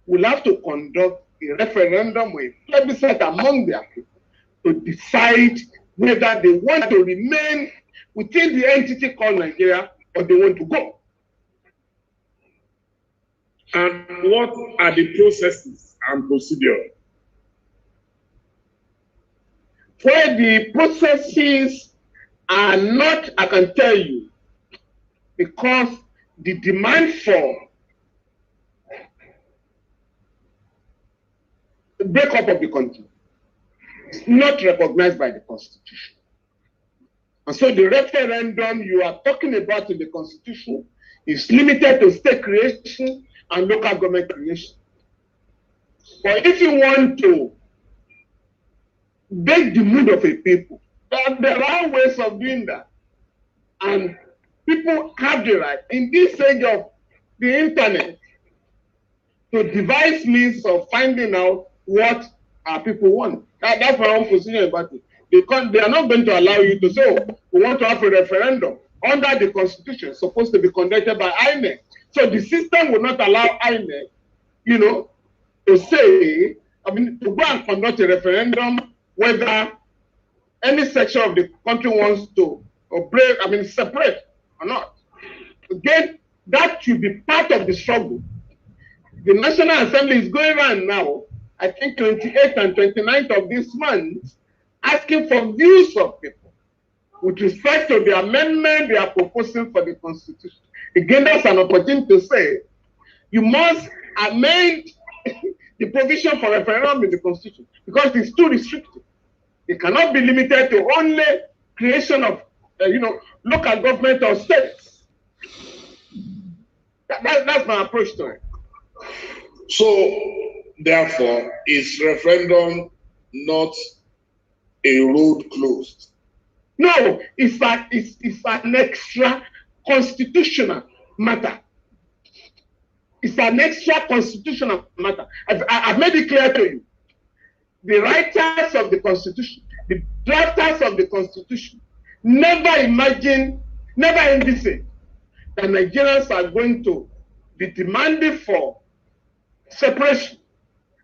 will have to conduct a referendum or a plebiscite among their people to decide whether they want to remain within the entity called Nigeria or they want to go. And what are the processes and procedures? Where the processes are not, I can tell you, because the demand for the demand for breakup of the country. It's not recognized by the Constitution. And so the referendum you are talking about in the Constitution is limited to state creation and local government creation. But if you want to break the mood of a people, there are ways of doing that. And people have the right, in this age of the internet, to devise means of finding out what our people want. That's my own position about it. Because they are not going to allow you to say, oh, we want to have a referendum under the Constitution, supposed to be conducted by INEC. So the system will not allow INEC, you know, to say, to go and conduct a referendum whether any section of the country wants to separate or not. Again, that should be part of the struggle. The National Assembly is going on now, I think 28th and 29th of this month, asking for views of people with respect to the amendment they are proposing for the Constitution. Again, that's an opportunity to say, you must amend the provision for referendum in the Constitution because it's too restrictive. It cannot be limited to only creation of, local government or states. That's my approach to it. So, therefore, is referendum not a road closed? No, it's an extra constitutional matter. It's an extra constitutional matter. I've made it clear to you. The writers of the Constitution, the drafters of the Constitution, never envisaged that Nigerians are going to be demanding for separation.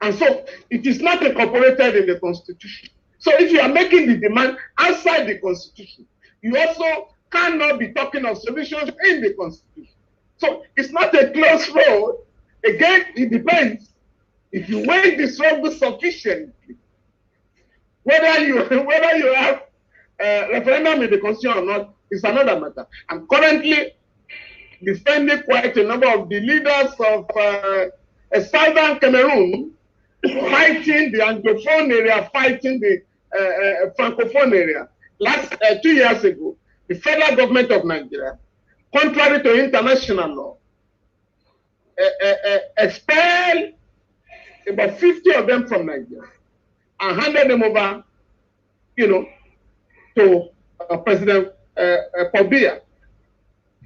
And so it is not incorporated in the Constitution. So if you are making the demand outside the Constitution, you also cannot be talking of solutions in the Constitution. So it's not a close road. Again, it depends. If you weigh the struggle sufficiently, whether you have a referendum in the Constitution or not is another matter. I'm currently defending quite a number of the leaders of Southern Cameroon fighting the Anglophone area, fighting the Francophone area. 2 years ago, the federal government of Nigeria, contrary to international law, expelled about 50 of them from Nigeria and handed them over, to President Paul Biya.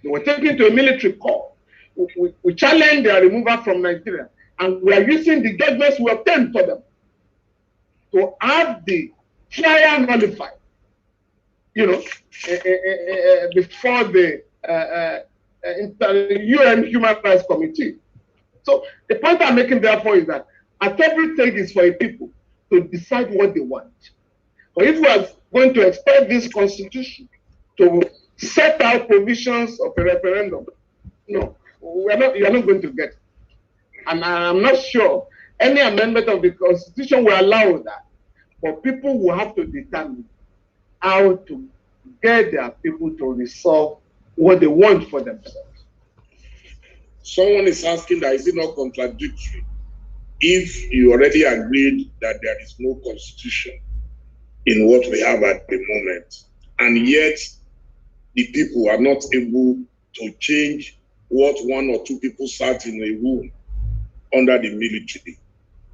They were taken to a military court. We challenged their removal from Nigeria, and we are using the judgments we obtained for them to have the trial nullified, before the UN Human Rights Committee. So the point I'm making therefore is that at every stage is for a people to decide what they want. But if we are going to expect this Constitution to set out provisions of a referendum, no, you are not going to get it. And I'm not sure any amendment of the Constitution will allow that. But people will have to determine how to get their people to resolve what they want for themselves. Someone is asking that is it not contradictory if you already agreed that there is no constitution in what we have at the moment, and yet the people are not able to change what one or two people sat in a room under the military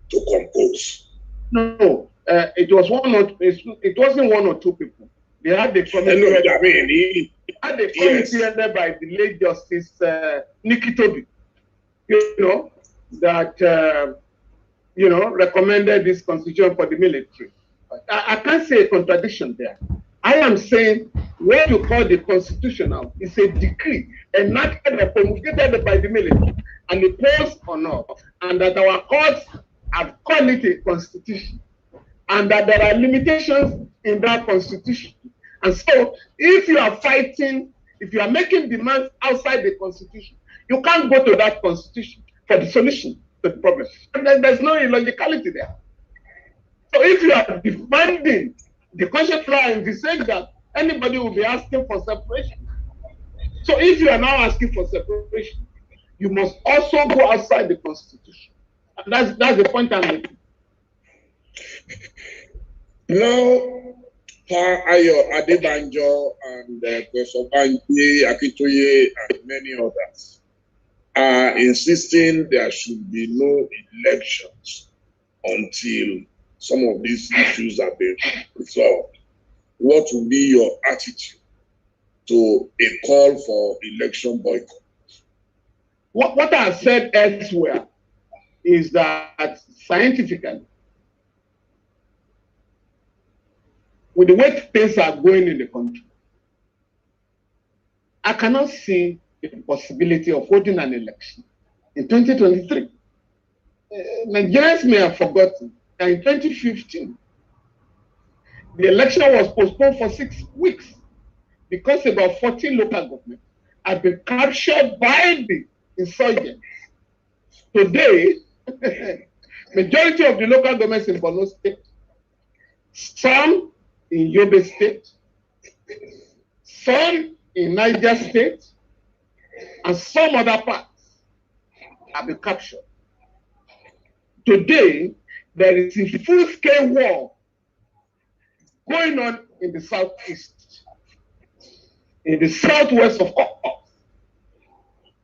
to compose? No, it wasn't one or two people. They had the committee. Headed by the late Justice Nikki Toby, that recommended this constitution for the military. I can't say a contradiction there. I am saying what you call the constitutional is a decree enacted or promulgated by the military, and it was or not, and that our courts have called it a constitution, and that there are limitations in that constitution. And so, if you are fighting, if you are making demands outside the constitution, you can't go to that constitution for the solution to the problem. There's no illogicality there. So if you are demanding the constitutional law in the sense that anybody will be asking for separation. So if you are now asking for separation, you must also go outside the constitution. And that's the point I'm making. Now, Ayo Adebanjo and Professor Banji Akintoye and many others are insisting there should be no elections until some of these issues have been resolved. What will be your attitude to a call for election boycott? What I've said elsewhere is that scientifically, with the way things are going in the country, I cannot see the possibility of holding an election in 2023. Nigerians may have forgotten that in 2015, the election was postponed for 6 weeks because about 14 local governments had been captured by the insurgents. Today, majority of the local governments in Borno State, some in Yobe State, some in Niger State, and some other parts have been captured. Today, there is a full-scale war going on in the southeast, in the southwest of Koko.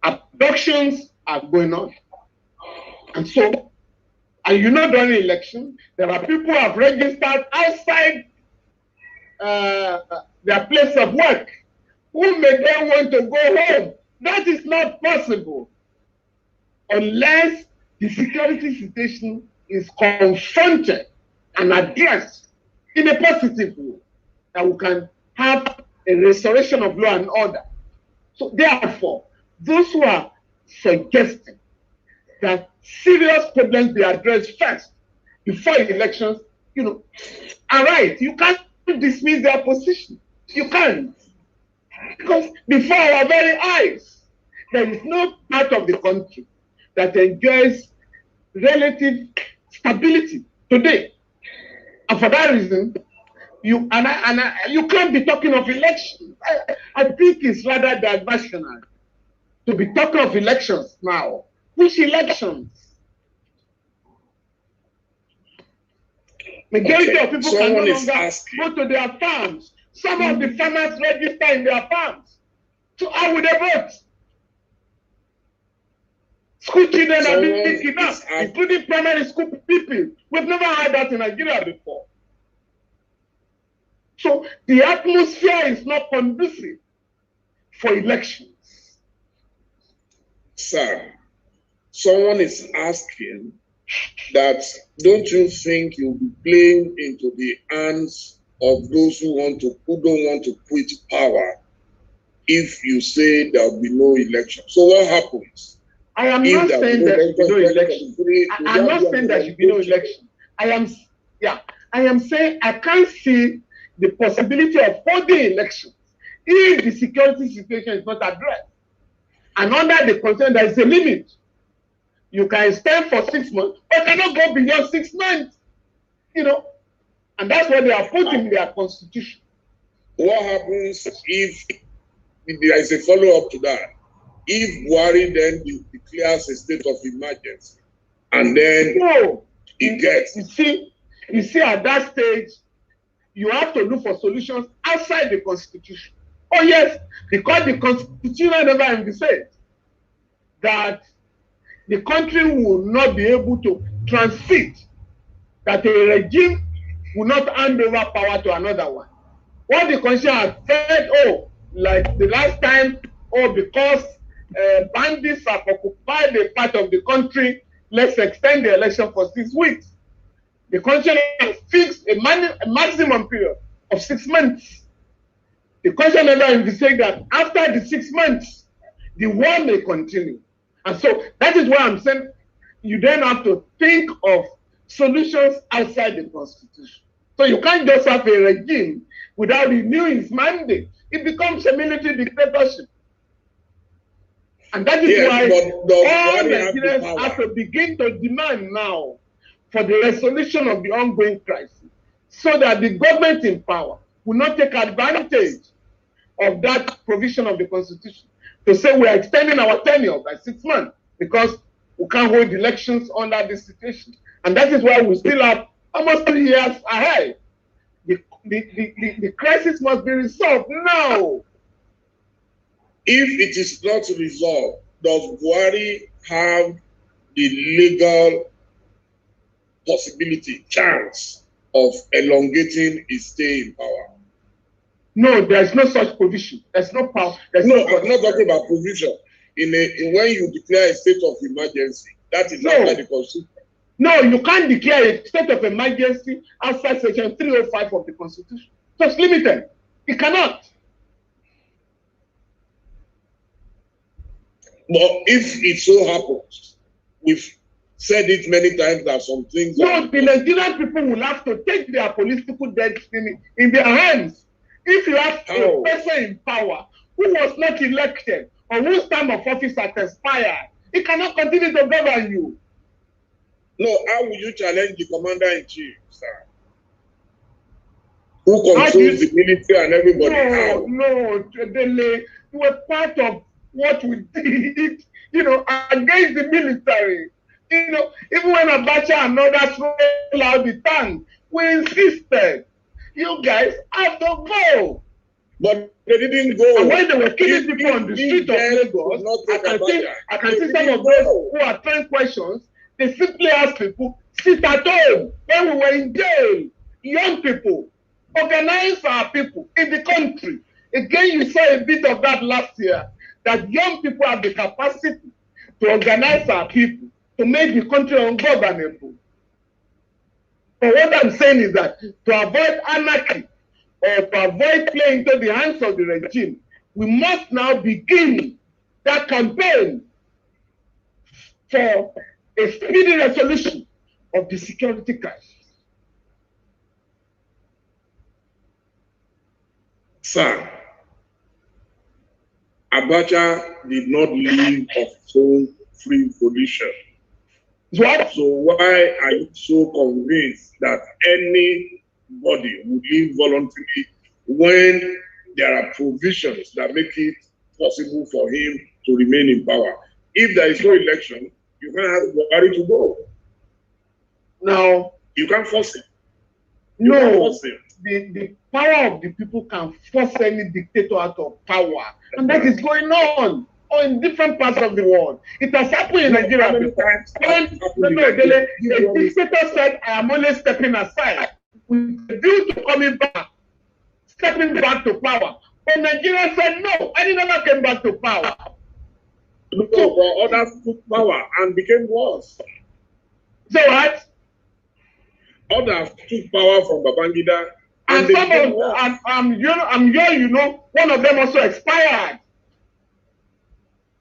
Abductions are going on. And so, and you know, during the election, there are people who have registered outside their place of work who may then want to go home. That is not possible unless the security situation is confronted and addressed in a positive way, that we can have a restoration of law and order. So therefore, those who are suggesting that serious problems be addressed first before elections, you know, are right. You can't dismiss their position. You can't. Because before our very eyes, there is no part of the country that enjoys relative stability today. And for that reason, you can't be talking of elections. I think it's rather diversionary to be talking of elections now. Which elections? Majority of people can no longer go to their farms. Some of the farmers register in their farms. So how would they vote? School children are being kidnapped, including primary school people. We've never had that in Nigeria before. So the atmosphere is not conducive for elections. Sir, someone is asking that, don't you think you'll be playing into the hands of those who don't want to quit power if you say there'll be no election? So what happens? I am not saying there should be no election. I'm not saying there should be no election. I am saying I can't see the possibility of holding elections if the security situation is not addressed. And under the concern, there is a limit. You can stand for 6 months, but cannot go beyond 6 months. You know, and that's what they are put in their constitution. What happens if there is a follow-up to that? If Buhari then declares a state of emergency, and then it gets... You see, at that stage, you have to look for solutions outside the constitution. Oh yes, because the constitution never envisaged that the country will not be able to transit, that a regime will not hand over power to another one. What the constitution has said, like the last time, because bandits have occupied a part of the country, let's extend the election for 6 weeks. The constitution has fixed a maximum period of 6 months. The constitution never envisaged that after the 6 months, the war may continue. And so that is why I'm saying you then have to think of solutions outside the constitution. So you can't just have a regime without renewing its mandate. It becomes a military dictatorship. And that is why all Nigerians have to begin to demand now for the resolution of the ongoing crisis, so that the government in power will not take advantage of that provision of the constitution to say we are extending our tenure by 6 months because we can't hold elections under this situation. And that is why we still have almost 3 years ahead. The crisis must be resolved now. If it is not resolved, does Buhari have the legal possibility, chance of elongating his stay in power? No, there's no such provision. There's no power. I'm not talking about provision. In when you declare a state of emergency, that is not by the Constitution. No, you can't declare a state of emergency outside Section 305 of the Constitution. Just limited. You cannot. But if it so happens, we've said it many times that some things. No, the Nigerian people will have to take their political destiny in their hands. If you have a person in power who was not elected or whose term of office has expired, he cannot continue to govern you. No, how will you challenge the commander-in-chief, sir? Who controls the military and everybody? No, Dele, you were part of what we did, against the military. Even when Abacha and others rolled out the tank, we insisted, you guys have to go. But they didn't go. And when they were killing people on the street of Lagos, I can see some of those who are trying questions. They simply ask people, sit at home. When we were in jail, young people, organize our people in the country. Again, you saw a bit of that last year, that young people have the capacity to organize our people, to make the country ungovernable. But what I'm saying is that to avoid anarchy or to avoid playing into the hands of the regime, we must now begin that campaign for a speedy resolution of the security crisis. Sir, Abacha did not leave of his own free volition. What? So why are you so convinced that anybody would leave voluntarily when there are provisions that make it possible for him to remain in power? If there is no election, you can't have Buhari to go. Now, you can't force him. The power of the people can force any dictator out of power. And that is going on in different parts of the world. It has happened in Nigeria. The dictator said, I am only stepping aside with a view to coming back, stepping back to power. But Nigeria said, no, and he never came back to power. No, but others took power and became worse. So what? Others took power from Babangida and some of one of them also expired.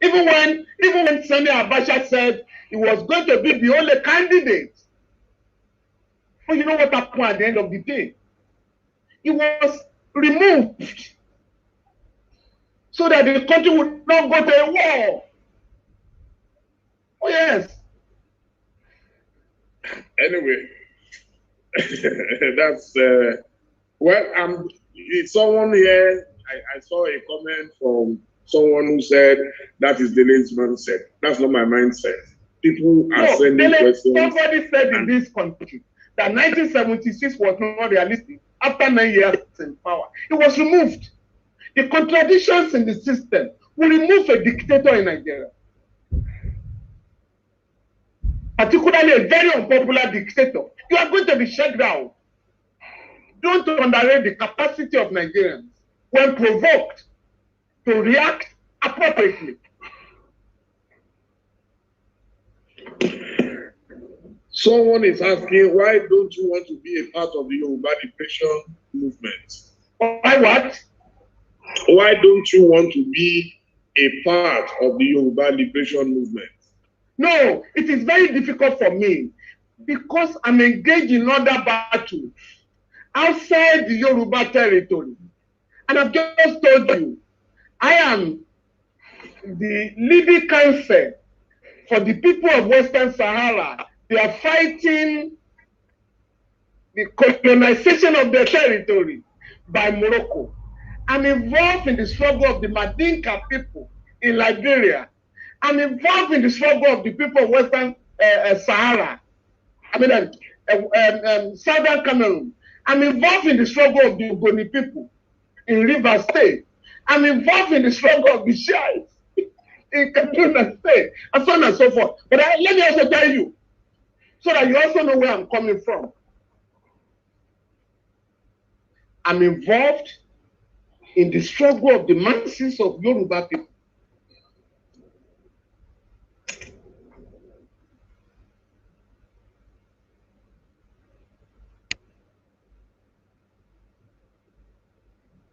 Even when Sani Abacha said he was going to be the only candidate. But you know what happened at the end of the day? He was removed so that the country would not go to a war. Oh yes. Anyway, that's well. Someone here. I saw a comment from someone who said that is Dele's mindset. That's not my mindset. People are sending questions. Somebody said in this country that 1976 was not realistic. After 9 years in power, it was removed. The contradictions in the system will remove a dictator in Nigeria. Particularly a very unpopular dictator. You are going to be shut down. Don't underrate the capacity of Nigerians when provoked to react appropriately. Someone is asking, why don't you want to be a part of the Yoruba liberation movement? Why what? Why don't you want to be a part of the Yoruba liberation movement? No, it is very difficult for me because I'm engaged in other battles outside the Yoruba territory. And I've just told you, I am the leading counsel for the people of Western Sahara. They are fighting the colonization of their territory by Morocco. I'm involved in the struggle of the Mandinka people in Liberia. I'm involved in the struggle of the people of Western Sahara. Southern Cameroon. I'm involved in the struggle of the Ogoni people in Rivers State. I'm involved in the struggle of the Shiites in Kaduna State, and so on and so forth. But let me also tell you, so that you also know where I'm coming from. I'm involved in the struggle of the masses of Yoruba people.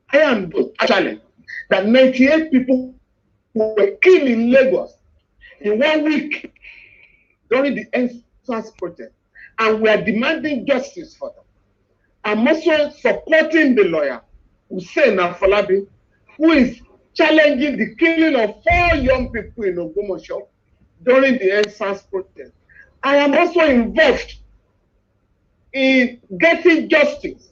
I am actually that 98 people were killed in Lagos in 1 week during the NSAS protest, and we are demanding justice for them. I'm also supporting the lawyer, Hussein Afolabi, who is challenging the killing of 4 young people in Ogbomoso during the NSAS protest. I am also involved in getting justice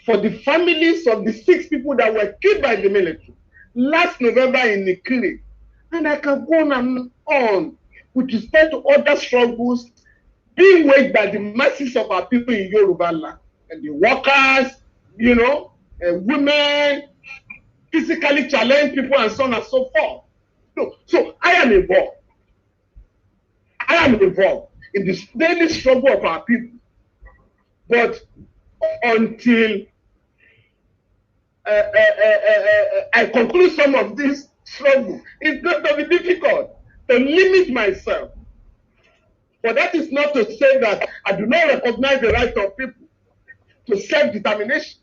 for the families of the 6 people that were killed by the military last November in Nikiri. And I can go on and on with respect to other struggles being waged by the masses of our people in Yoruba land, and the workers, you know, women, physically challenged people, and so on and so forth. So I am involved. I am involved in this daily struggle of our people. But until I conclude some of this struggle, it's going to be difficult to limit myself. But that is not to say that I do not recognize the right of people to self-determination.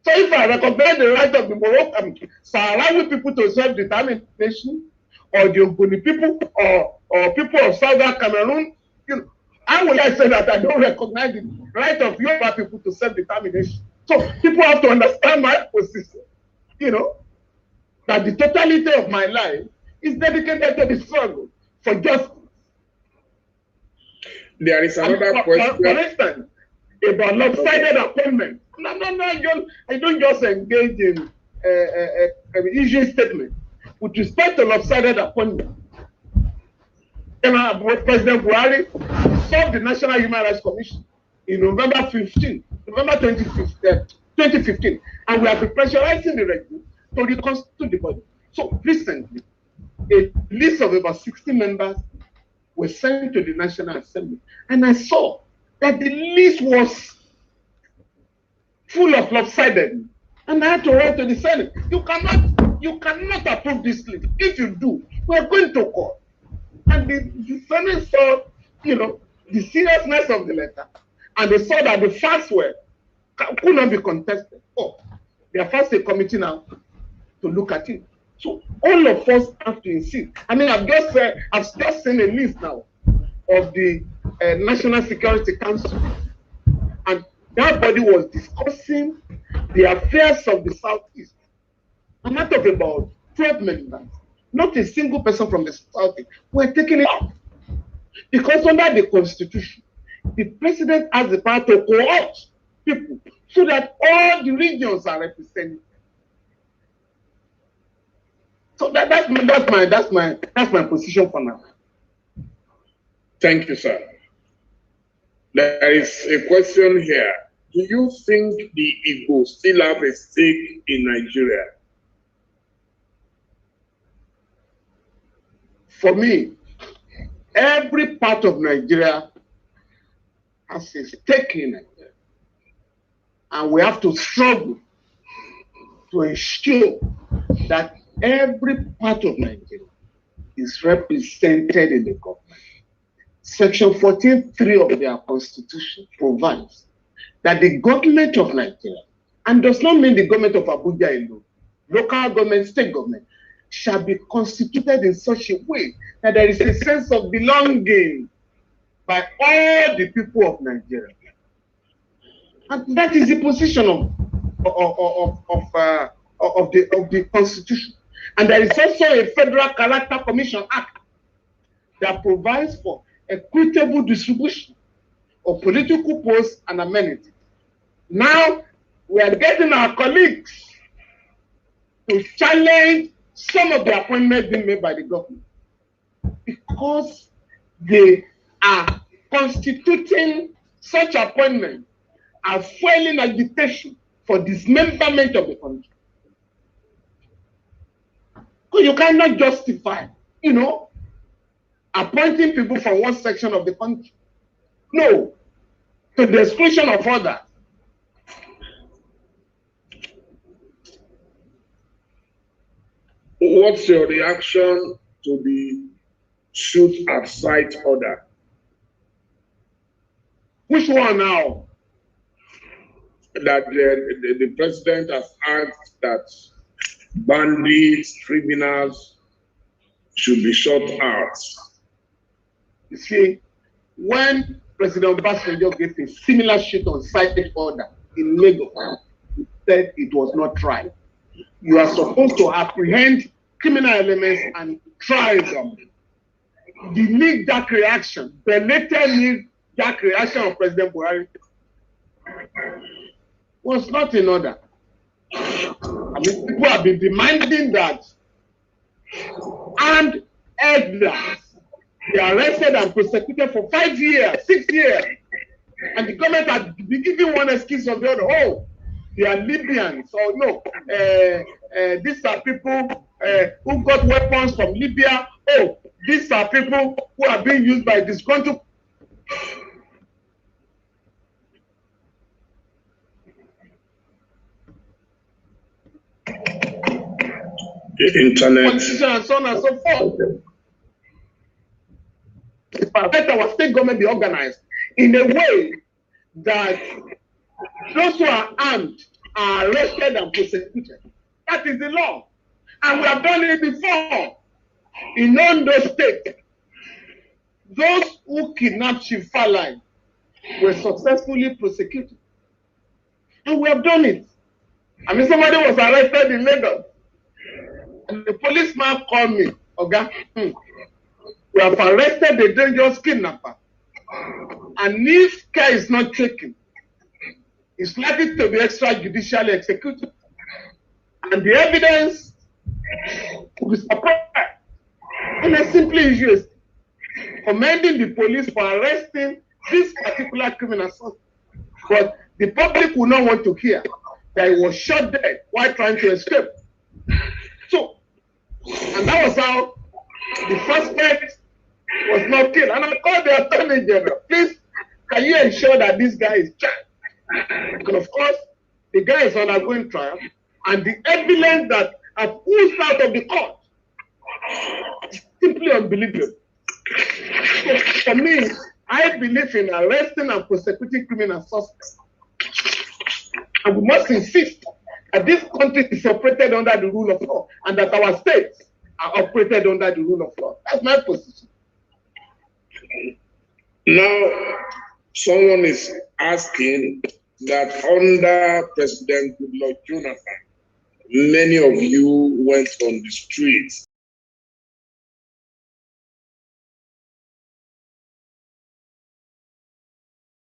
So if I recognize the right of the Moroccan Sahrawi people to self-determination, or the Ogoni people, or people of Southern Cameroon, you know, how will I say that I don't recognize the right of Yoruba people to self-determination? So people have to understand my position, you know, that the totality of my life is dedicated to the struggle for justice. There is another question. For instance, about lopsided appointment. No, I don't just engage in issuing statement. With respect to lopsided appointment, President Buhari served the National Human Rights Commission in November 2015, and we have been pressurizing the regime to reconstitute the body. So recently, a list of about 60 members was sent to the National Assembly, and I saw that the list was full of lopsided, and I had to write to the Senate. You cannot approve this list. If you do, we are going to court. And the Senate saw, you know, the seriousness of the letter, and they saw that the facts could not be contested. Oh, they are first a committee now to look at it. So all of us have to insist. I mean, I've just seen a list now of the National Security Council, and that body was discussing the affairs of the Southeast. I'm not talking about 12 members, not a single person from the Southeast. We're taking it out because under the Constitution, the president has the power to co-opt people so that all the regions are represented. So that's my position for now. Thank you, sir. There is a question here. Do you think the Igbo still have a stake in Nigeria? For me, every part of Nigeria has a stake in Nigeria. And we have to struggle to ensure that every part of Nigeria is represented in the government. Section 14(3) of their constitution provides that the government of Nigeria, and does not mean the government of Abuja alone, local government, state government, shall be constituted in such a way that there is a sense of belonging by all the people of Nigeria. And that is the position of the Constitution. And there is also a Federal Character Commission Act that provides for equitable distribution of political posts and amenities. Now, we are getting our colleagues to challenge some of the appointments being made by the government because they are constituting such appointments are fueling agitation for dismemberment of the country. So you cannot justify, appointing people from one section of the country. No, to the exclusion of others. What's your reaction to the shoot at sight order? Which one now? That the president has asked that bandits, criminals should be shot out. You see, when President Obasanjo gave a similar shoot on sight order in Lagos, he said it was not tried. You are supposed to apprehend criminal elements and try them. The knee-jerk reaction, the later knee-jerk reaction of President Buhari was not in order. I mean, people have been demanding that armed elders be arrested and prosecuted for 5 years, 6 years. And the government has been giving one excuse or the other. Oh, they are Libyans. Or no, these are people who got weapons from Libya. Oh, these are people who are being used by disgruntled. The internet. And so on and so forth. Let our state government be organized in a way that those who are armed are arrested and prosecuted. That is the law. And we have done it before. In Ondo State, those who kidnapped Chief Falana were successfully prosecuted. And we have done it. I mean, somebody was arrested in Lagos. And the policeman called me, okay? We have arrested a dangerous kidnapper. And if care is not taken, it's likely to be extrajudicially executed. And the evidence will be suppressed. And I simply issue commending the police for arresting this particular criminal suspect. But the public will not want to hear that he was shot dead while trying to escape. So, and that was how the suspect was not killed. And I called the Attorney General, please, can you ensure that this guy is charged? And of course, the guy is undergoing trial, and the evidence that have oozed out of the court is simply unbelievable. So for me, I believe in arresting and prosecuting criminal suspects. And we must insist that this country is operated under the rule of law, and that our states are operated under the rule of law. That's my position. Now, someone is asking that under President Goodluck Jonathan, many of you went on the streets